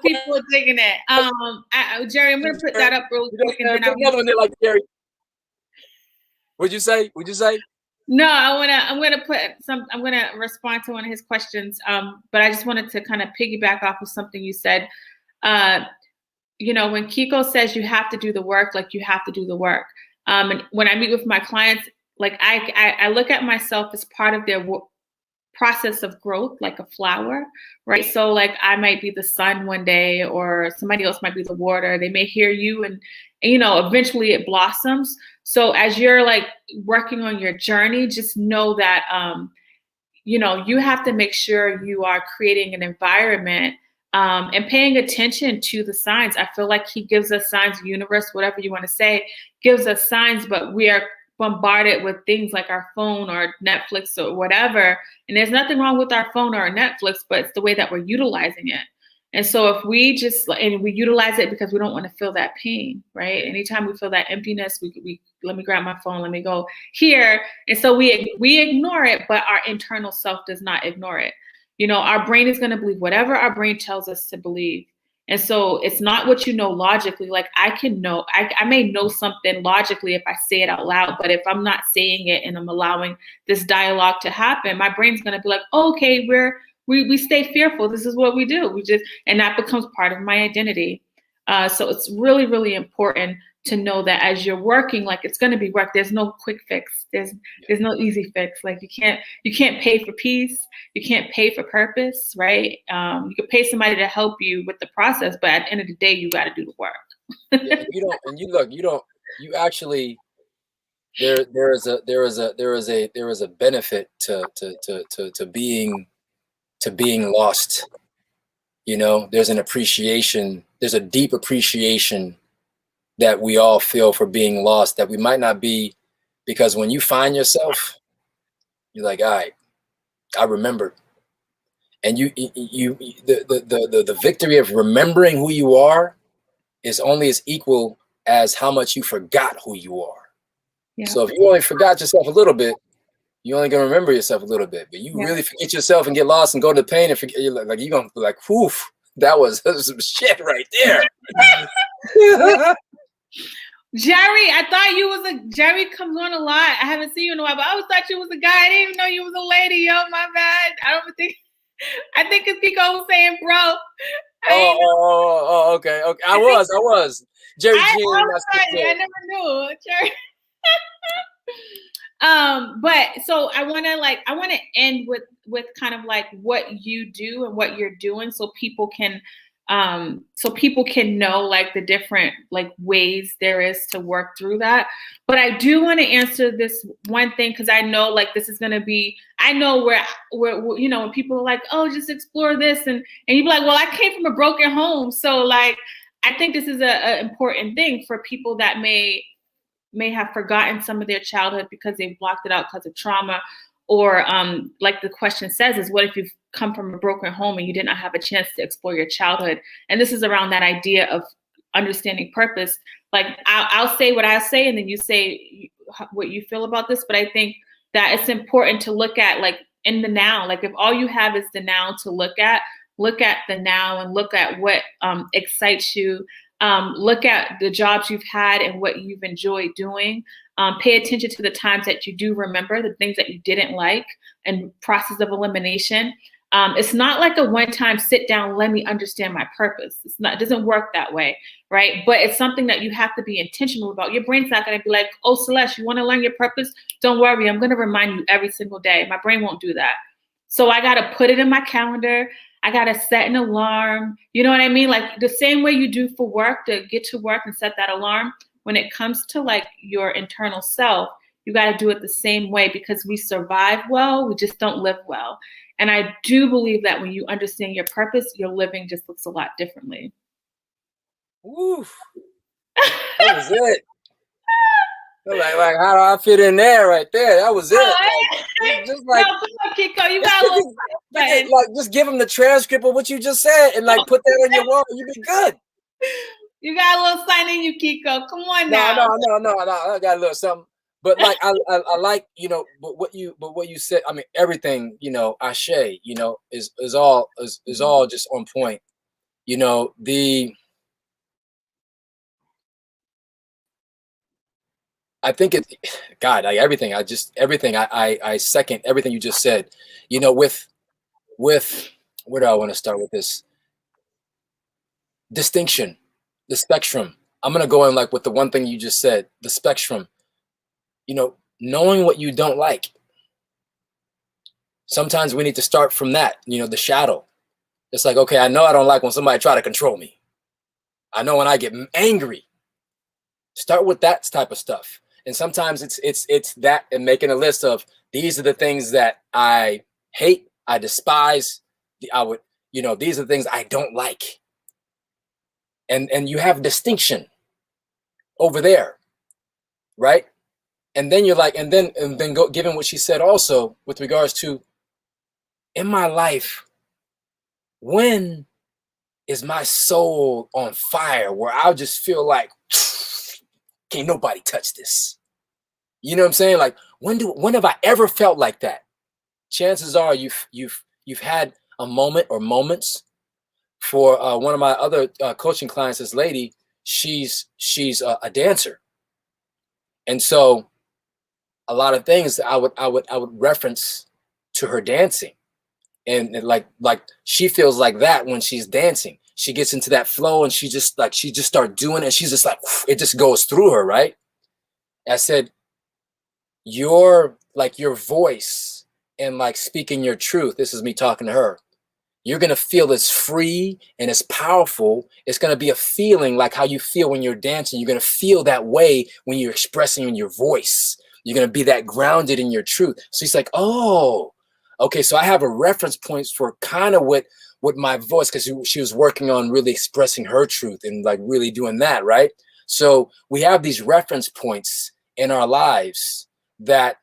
People are digging it. Jerry, I'm gonna put that up real quick. And then another one there like Jerry. What'd you say? No, I'm gonna respond to one of his questions. But I just wanted to kind of piggyback off of something you said. When Kiko says you have to do the work, like you have to do the work. And when I meet with my clients, like I look at myself as part of their process of growth, like a flower, right? So like I might be the sun one day, or somebody else might be the water. They may hear you, and eventually it blossoms. So as you're like working on your journey, just know that you have to make sure you are creating an environment and paying attention to the signs. I feel like he gives us signs, the universe, whatever you want to say, gives us signs, but we are bombarded with things like our phone or Netflix or whatever. And there's nothing wrong with our phone or Netflix, but it's the way that we're utilizing it. And so if we we utilize it because we don't want to feel that pain, right? Anytime we feel that emptiness, we let me grab my phone, let me go here. And so we ignore it, but our internal self does not ignore it. Our brain is going to believe whatever our brain tells us to believe. And so it's not what you know logically. Like I may know something logically if I say it out loud, but if I'm not saying it and I'm allowing this dialogue to happen, my brain's going to be like, oh, okay, we stay fearful. This is what we do. And that becomes part of my identity. So it's really, really important to know that as you're working, like it's going to be work. There's no quick fix. There's no easy fix. Like you can't pay for peace. You can't pay for purpose, right? You could pay somebody to help you with the process, but at the end of the day, you got to do the work. There is a benefit to being lost. There's an appreciation. There's a deep appreciation that we all feel for being lost, that we might not be Because when you find yourself, you're like, all right, I remember. And the victory of remembering who you are is only as equal as how much you forgot who you are. Yeah. So if you only forgot yourself a little bit, you're only gonna remember yourself a little bit. But you really forget yourself and get lost and go to the pain and forget. You're like you're gonna be like, whew, that was some shit right there. Jerry, I thought you was Jerry comes on a lot. I haven't seen you in a while, but I always thought you was a guy. I didn't even know you was a lady. Yo, my bad. I think it's Kiko was saying, bro. Okay. I was. Jerry G. I never knew. Jerry. But so I want to end with kind of like what you do and what you're doing, so people can know like the different like ways there is to work through that. But I do want to answer this one thing, because I know like this is going to be, I know where you know, when people are like, oh, just explore this, and you be like, well, I came from a broken home, so like I think this is a important thing for people that may have forgotten some of their childhood because they blocked it out because of trauma, or like the question says, is what if you've come from a broken home and you did not have a chance to explore your childhood? And this is around that idea of understanding purpose. Like I'll say what I say, and then you say what you feel about this. But I think that it's important to look at like in the now. Like if all you have is the now to look at the now and look at what excites you. Look at the jobs you've had and what you've enjoyed doing. Pay attention to the times that you do remember, the things that you didn't like, and process of elimination. It's not like a one-time sit down, let me understand my purpose. It doesn't work that way, right? But it's something that you have to be intentional about. Your brain's not going to be like, oh, Celeste, you want to learn your purpose? Don't worry, I'm going to remind you every single day. My brain won't do that. So I got to put it in my calendar. I got to set an alarm. You know what I mean? Like the same way you do for work, to get to work and set that alarm. When it comes to like your internal self, you got to do it the same way, because we survive well, we just don't live well. And I do believe that when you understand your purpose, your living just looks a lot differently. Oof. That was it. Like how do I fit in there right there? That was it. Just like, no, come on, Kiko, you got a little like just give them the transcript of what you just said and like put that on your wall, you be good. You got a little sign in you, Kiko. Come on now. No. I got a little something. But like I like, you know, but what you said, I mean, everything, you know, Ashe, you know, is all just on point. You know, I think everything. I second everything you just said. You know, with where do I want to start with this? Distinction, the spectrum. I'm gonna go in like with the one thing you just said, the spectrum. You know, knowing what you don't like. Sometimes we need to start from that, you know, the shadow. It's like, okay, I know I don't like when somebody try to control me. I know when I get angry. Start with that type of stuff. And sometimes it's that, and making a list of these are the things that I hate, I despise, these are the things I don't like. And you have distinction over there, right? And then you're like, and then go, given what she said also with regards to in my life, when is my soul on fire where I'll just feel like can't nobody touch this? You know what I'm saying? Like when have I ever felt like that? Chances are you've had a moment or moments. For one of my other coaching clients, this lady, she's a dancer, and so a lot of things I would reference to her dancing, and like she feels like that when she's dancing. She gets into that flow, and she just starts doing it, and she's just like, it just goes through her, right? I said, your voice and like speaking your truth. This is me talking to her. You're going to feel it's free and it's powerful. It's going to be a feeling like how you feel when you're dancing. You're going to feel that way when you're expressing in your voice. You're going to be that grounded in your truth. So he's like, oh, okay. So I have a reference points for kind of what my voice, because she was working on really expressing her truth and like really doing that, right? So we have these reference points in our lives that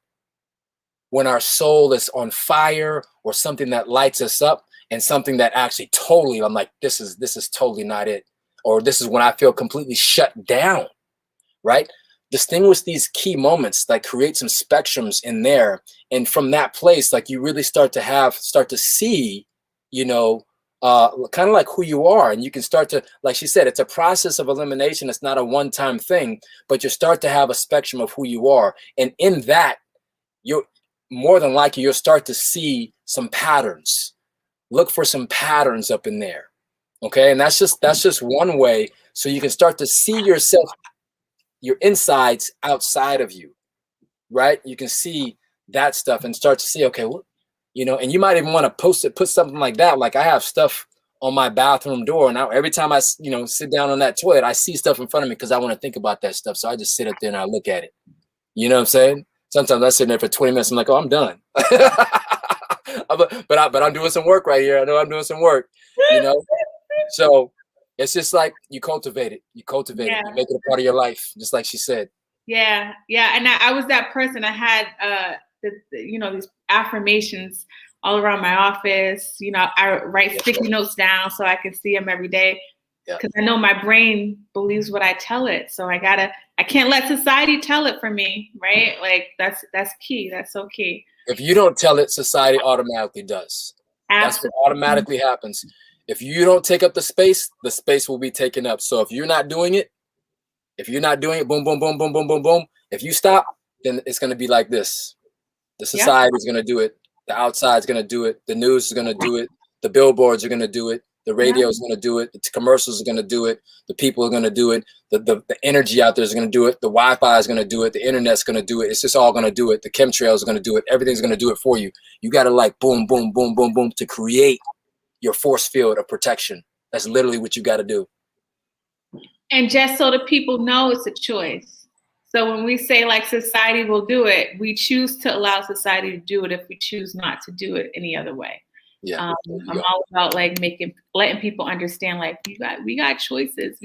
when our soul is on fire, or something that lights us up, and something that actually totally, I'm like, this is totally not it. Or this is when I feel completely shut down, right? Distinguish these key moments, like create some spectrums in there. And from that place, like you really start to see, you know, kind of like who you are. And you can start to, like she said, it's a process of elimination. It's not a one-time thing, but you start to have a spectrum of who you are. And in that, you're more than likely, you'll start to see some patterns. Look for some patterns up in there. Okay. And that's just one way. So you can start to see yourself, your insides outside of you, right? You can see that stuff and start to see, okay, well, you know, and you might even want to put something like that. Like I have stuff on my bathroom door. Now, every time I, you know, sit down on that toilet, I see stuff in front of me because I want to think about that stuff. So I just sit up there and I look at it. You know what I'm saying? Sometimes I sit there for 20 minutes. I'm like, oh, I'm done. but I'm doing some work right here. I know I'm doing some work, you know? So it's just like you cultivate it. You cultivate it. You make it a part of your life, just like she said. Yeah. And I was that person. I had, you know, these affirmations all around my office. You know, I write sticky notes down so I can see them every day. Because I know my brain believes what I tell it. So I can't let society tell it for me, right? Like that's key. That's so key. If you don't tell it, society automatically does. Absolutely. That's what automatically happens. If you don't take up the space will be taken up. So if you're not doing it, boom, boom, boom, boom, boom, boom, boom. If you stop, then it's going to be like this. The society is going to do it. The outside is going to do it. The news is going to do it. The billboards are going to do it. The radio is going to do it. The commercials are going to do it. The people are going to do it. The energy out there is going to do it. The Wi-Fi is going to do it. The internet's going to do it. It's just all going to do it. The chemtrails are going to do it. Everything's going to do it for you. You got to like boom, boom, boom, boom, boom to create your force field of protection. That's literally what you got to do. And just so the people know, it's a choice. So when we say like society will do it, we choose to allow society to do it if we choose not to do it any other way. I'm all about like letting people understand like we got choices.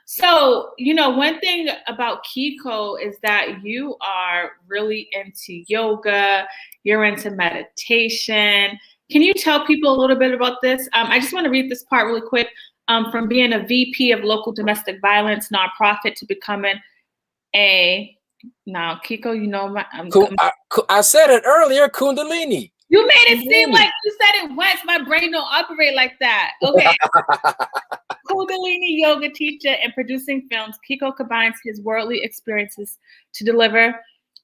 So, you know, one thing about Kiko is that you are really into yoga, you're into meditation. Can you tell people a little bit about this? I just want to read this part really quick. From being a VP of local domestic violence nonprofit to becoming now Kiko, you know, I said it earlier, Kundalini. You made it seem like you said it once. My brain don't operate like that. Okay. Kundalini yoga teacher and producing films, Kiko combines his worldly experiences to deliver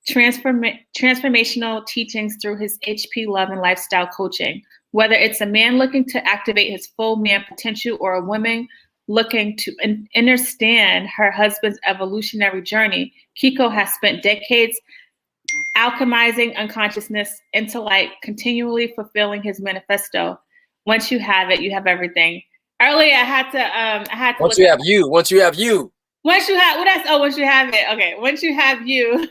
transformational teachings through his HP love and lifestyle coaching. Whether it's a man looking to activate his full man potential or a woman looking to understand her husband's evolutionary journey, Kiko has spent decades alchemizing unconsciousness into light, continually fulfilling his manifesto. Once you have it, you have everything. Earlier, I had to. Once you have you. Once you have it. Okay. Once you have you,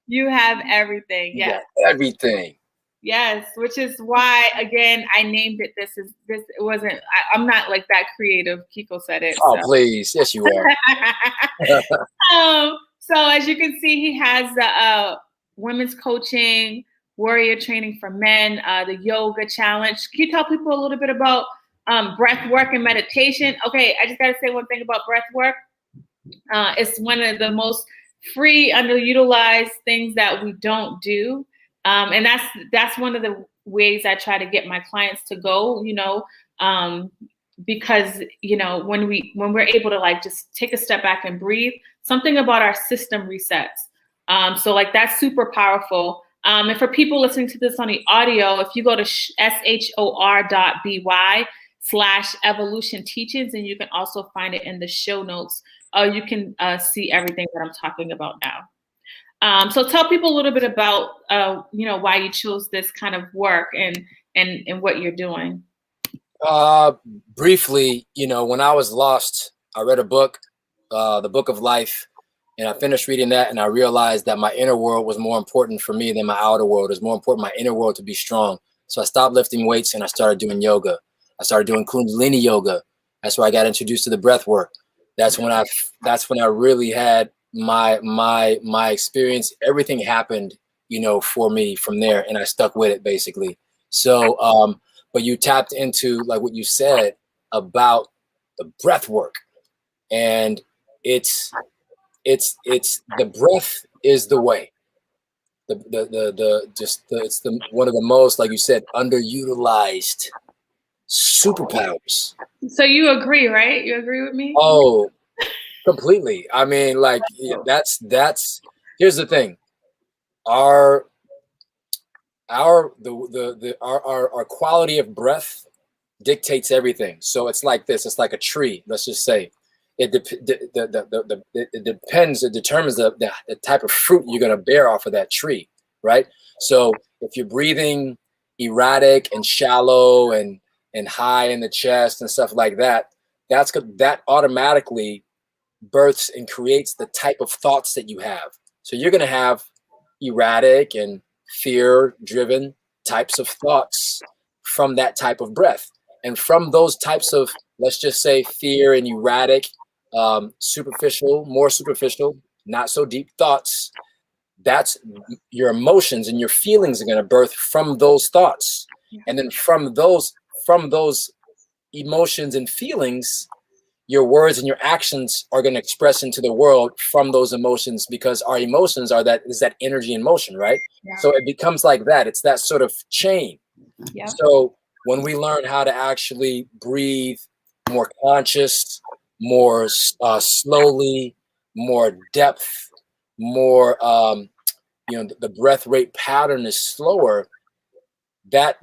you have everything. Yes. Everything. Yes, which is why again I named it. This. It wasn't. I'm not like that creative. Kiko said it. Oh, so. Please, yes, you are. So as you can see, he has the women's coaching, warrior training for men, the yoga challenge. Can you tell people a little bit about breath work and meditation? Okay, I just got to say one thing about breath work. It's one of the most free, underutilized things that we don't do. And that's one of the ways I try to get my clients to go, you know, because, you know, when we're able to like just take a step back and breathe, something about our system resets. So like that's super powerful. And for people listening to this on the audio, if you go to shor.by /EvolutionTeachings, and you can also find it in the show notes, you can see everything that I'm talking about now. So tell people a little bit about, you know, why you chose this kind of work and what you're doing. Briefly, you know, when I was lost, I read a book, The Book of Life, and I finished reading that, and I realized that my inner world was more important for me than my outer world. It was more important my inner world to be strong. So I stopped lifting weights and I started doing yoga. I started doing Kundalini yoga. That's where I got introduced to the breath work. That's when I really had my experience, everything happened, for me from there, and I stuck with it basically. So, but you tapped into like what you said about the breath work, and it's the breath is the way. It's one of the most, like you said, underutilized superpowers. So you agree, right? You agree with me? Oh, completely. I mean, like that's here's the thing. Our quality of breath dictates everything. So it's like this. It's like a tree. Let's just say it depends. It determines the type of fruit you're going to bear off of that tree, right? So if you're breathing erratic and shallow and high in the chest and stuff like that, that automatically births and creates the type of thoughts that you have. So you're going to have erratic and fear-driven types of thoughts from that type of breath. And from those types of, let's just say, fear and erratic, more superficial, not so deep thoughts, that's your emotions and your feelings are going to birth from those thoughts. And then from those emotions and feelings, your words and your actions are going to express into the world from those emotions, because our emotions is that energy in motion, right? Yeah. So it becomes like that. It's that sort of chain. Yeah. So when we learn how to actually breathe more conscious, more slowly, more depth, more, the breath rate pattern is slower, that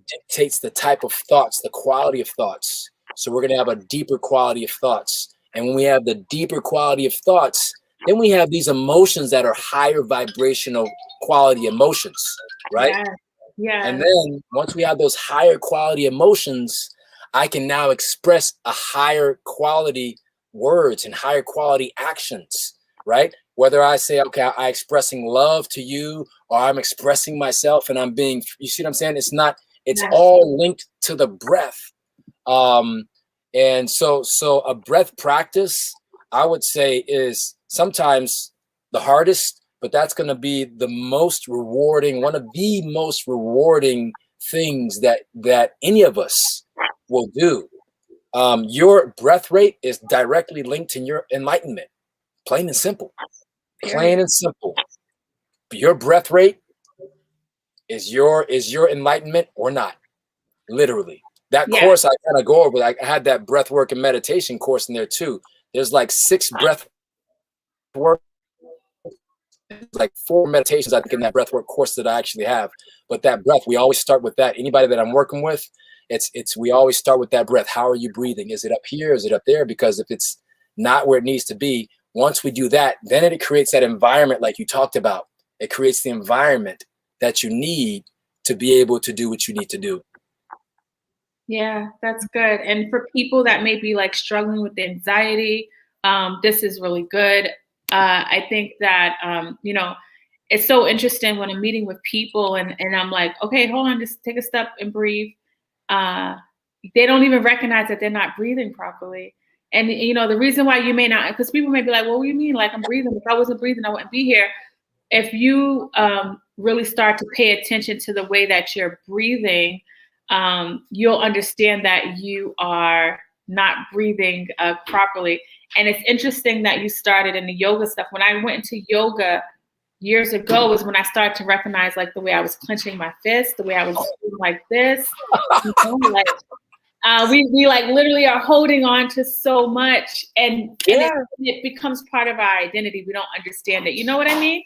dictates the type of thoughts, the quality of thoughts. So we're going to have a deeper quality of thoughts. And when we have the deeper quality of thoughts, then we have these emotions that are higher vibrational quality emotions, right? Yeah. Yeah. And then once we have those higher quality emotions, I can now express a higher quality words and higher quality actions, right? Whether I say, okay, I'm expressing love to you, or I'm expressing myself and I'm being, you see what I'm saying? It's all linked to the breath. And so a breath practice, I would say, is sometimes the hardest, but that's going to be the most rewarding, one of the most rewarding things that any of us will do. Your breath rate is directly linked to your enlightenment, plain and simple. Plain and simple. Your breath rate is your enlightenment or not, literally. That course I kind of go over. I had that breath work and meditation course in there too. There's like 6 breath work, like 4 meditations I think in that breath work course that I actually have. But that breath, we always start with that. Anybody that I'm working with, we always start with that breath. How are you breathing? Is it up here? Is it up there? Because if it's not where it needs to be, once we do that, then it creates that environment like you talked about. It creates the environment that you need to be able to do what you need to do. Yeah, that's good. And for people that may be like struggling with anxiety, this is really good. I think that, it's so interesting when I'm meeting with people and I'm like, okay, hold on, just take a step and breathe. They don't even recognize that they're not breathing properly. And, the reason why you may not, because people may be like, well, what do you mean? Like, I'm breathing. If I wasn't breathing, I wouldn't be here. If you really start to pay attention to the way that you're breathing, you'll understand that you are not breathing properly. And it's interesting that you started in the yoga stuff. When I went into yoga years ago was when I started to recognize like the way I was clenching my fist, the way I was doing like this. We like literally are holding on to so much and it becomes part of our identity. We don't understand it. You know what I mean?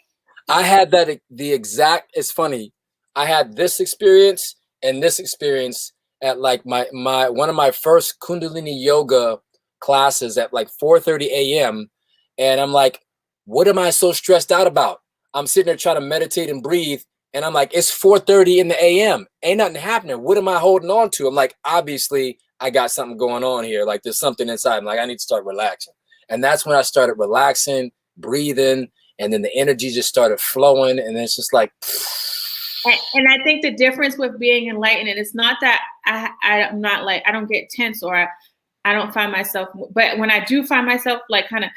I had that it's funny. I had this experience and this experience at like my one of my first Kundalini yoga classes at like 4:30 a.m. And I'm like, what am I so stressed out about? I'm sitting there trying to meditate and breathe. And I'm like, it's 4:30 in the a.m. Ain't nothing happening. What am I holding on to? I'm like, obviously I got something going on here. Like there's something inside. I'm like, I need to start relaxing. And that's when I started relaxing, breathing. And then the energy just started flowing. And it's just like. And I think the difference with being enlightened, and it's not that I'm not like, I don't get tense or I don't find myself, but when I do find myself like kind of,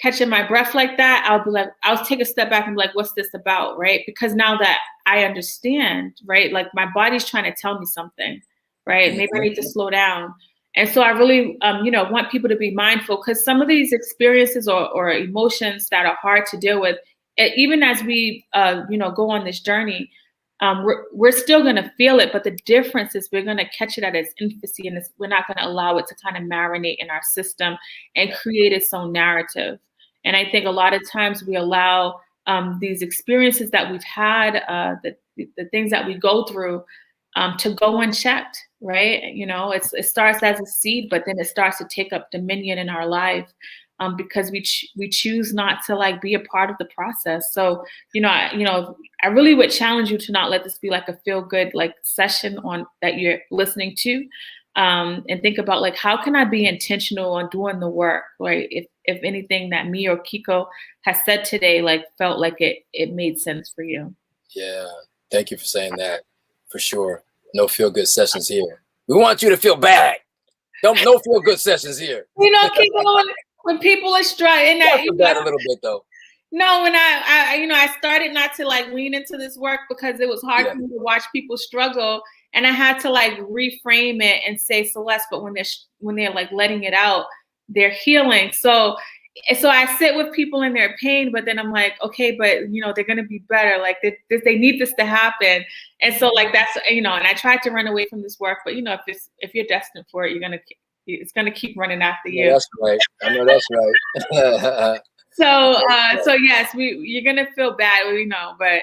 catching my breath like that, I'll be like, I'll take a step back and be like, what's this about, right? Because now that I understand, right, like my body's trying to tell me something, right? Maybe I need to slow down. And so I really, want people to be mindful, because some of these experiences or emotions that are hard to deal with, even as we, go on this journey, we're still going to feel it. But the difference is we're going to catch it at its infancy, and we're not going to allow it to kind of marinate in our system and create its own narrative. And I think a lot of times we allow these experiences that we've had, the things that we go through, to go unchecked, right? It starts as a seed, but then it starts to take up dominion in our life, because we choose not to like be a part of the process. So, I really would challenge you to not let this be like a feel good like session on that you're listening to, and think about like, how can I be intentional on doing the work, right? If anything that me or Kiko has said today, like felt like it made sense for you. Yeah. Thank you for saying that. For sure. No feel good sessions here. We want you to feel bad. No feel good sessions here. Kiko, when people are struggling, that a little bit though. No, when I started not to like lean into this work because it was hard for me to watch people struggle, and I had to like reframe it and say, Celeste, but when they're like letting it out, they're healing. So I sit with people in their pain, but then I'm like, okay, but they're gonna be better. Like they need this to happen, and so like that's and I tried to run away from this work, but if you're destined for it, it's gonna keep running after you. That's right. I know that's right. So yes, you're gonna feel bad, but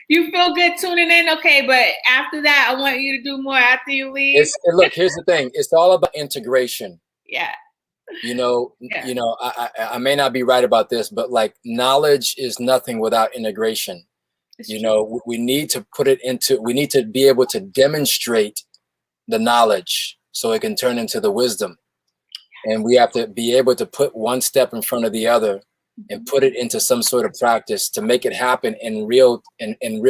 you feel good tuning in, okay? But after that, I want you to do more after you leave. Look, here's the thing. It's all about integration. Yeah. I may not be right about this, but like knowledge is nothing without integration. We need to be able to demonstrate the knowledge so it can turn into the wisdom. And we have to be able to put one step in front of the other and put it into some sort of practice to make it happen in real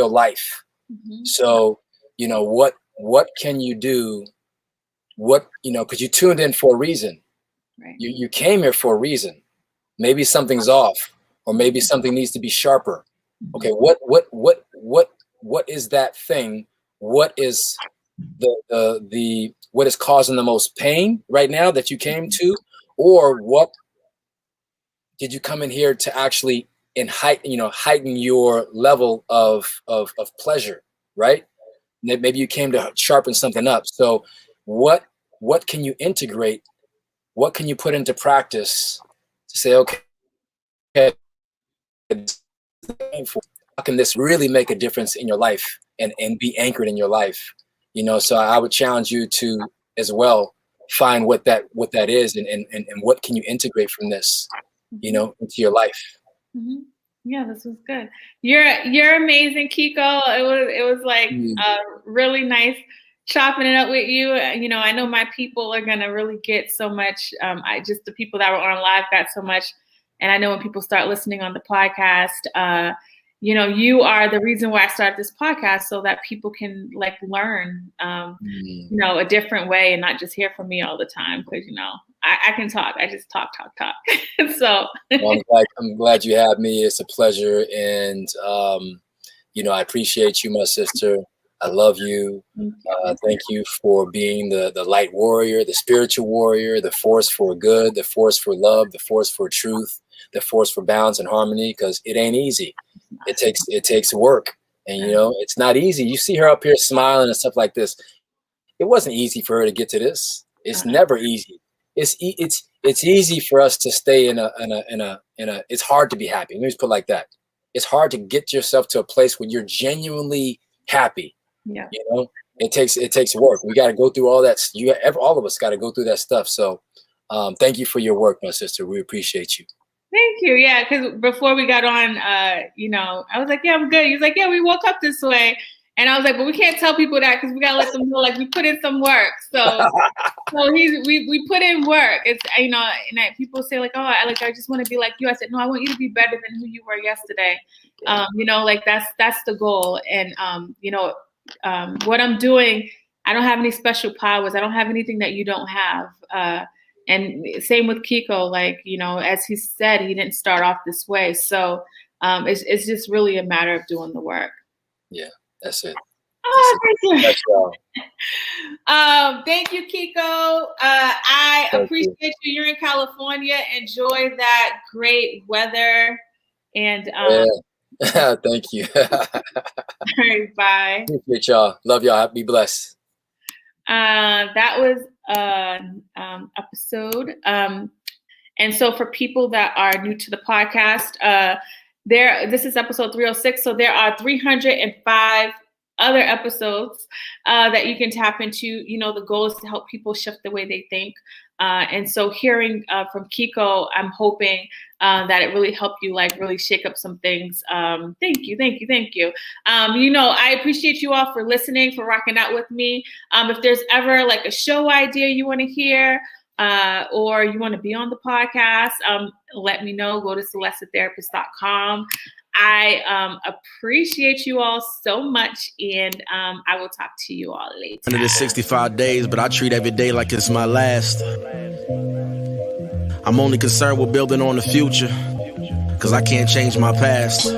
life. Mm-hmm. So, what can you do? Because you tuned in for a reason. Right. You came here for a reason. Maybe something's off, or maybe something needs to be sharper. Okay, what is that thing? What is the what is causing the most pain right now that you came to, or what did you come in here to actually heighten your level of pleasure, right? Maybe you came to sharpen something up. So what can you integrate? What can you put into practice to say, okay, how can this really make a difference in your life and be anchored in your life? So I would challenge you to as well find what that is and what can you integrate from this, into your life. Mm-hmm. Yeah, this was good. You're amazing, Kiko. It was like really nice chopping it up with you. I know my people are gonna really get so much. The people that were on live got so much, and I know when people start listening on the podcast, you are the reason why I started this podcast, so that people can like learn, a different way and not just hear from me all the time. Because I can talk. I just talk. So I'm glad you had me. It's a pleasure, and I appreciate you, my sister. I love you. Thank you for being the light warrior, the spiritual warrior, the force for good, the force for love, the force for truth, the force for balance and harmony. Because it ain't easy. It takes work, and it's not easy. You see her up here smiling and stuff like this. It wasn't easy for her to get to this. It's never easy. It's easy for us to stay in a. It's hard to be happy. Let me just put it like that. It's hard to get yourself to a place where you're genuinely happy. Yeah. It takes work. We got to go through all that. All of us got to go through that stuff. So, thank you for your work, my sister. We appreciate you. Thank you. Yeah, because before we got on, I was like, yeah, I'm good. He was like, yeah, we woke up this way. And I was like, but we can't tell people that because we got to let them know, like, we put in some work. So we put in work. It's, and people say, like, oh, I just want to be like you. I said, no, I want you to be better than who you were yesterday. Like, that's the goal. And, what I'm doing, I don't have any special powers. I don't have anything that you don't have. And same with Kiko, like, you know, as he said, he didn't start off this way. So it's just really a matter of doing the work. Yeah, that's it. Oh, thank That's you. Thank you, Kiko. I appreciate you. You're in California. Enjoy that great weather. And thank you. All right, bye. Appreciate y'all. Love y'all. Be blessed. That was episode. And so for people that are new to the podcast, this is episode 306. So there are 305 other episodes that you can tap into. You know, the goal is to help people shift the way they think. And so hearing from Kiko, I'm hoping that it really helped you, like, really shake up some things. Thank you. You know, I appreciate you all for listening, for rocking out with me. If there's ever like a show idea you want to hear, or you want to be on the podcast, let me know. Go to CelesteTheTherapist.com. I appreciate you all so much, and I will talk to you all later. It is 65 days, but I treat every day like it's my last. I'm only concerned with building on the future, cause I can't change my past.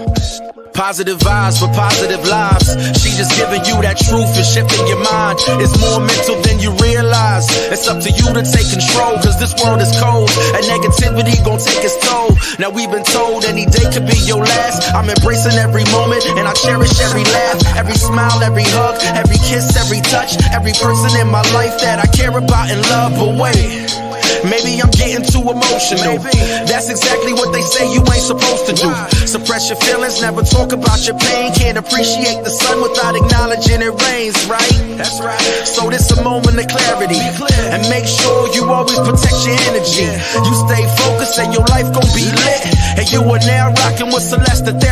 Positive vibes for positive lives. She just giving you that truth and shifting your mind. It's more mental than you realize. It's up to you to take control, cause this world is cold and negativity gon' take its toll. Now we've been told any day could be your last. I'm embracing every moment and I cherish every laugh, every smile, every hug, every kiss, every touch, every person in my life that I care about and love. But wait, maybe I'm getting too emotional. That's exactly what they say you ain't supposed to do. Suppress your feelings, never talk about your pain. Can't appreciate the sun without acknowledging it rains, right? That's right. So this a moment of clarity, and make sure you always protect your energy. You stay focused and your life gon' be lit. And you are now rocking with Celeste the Therapist.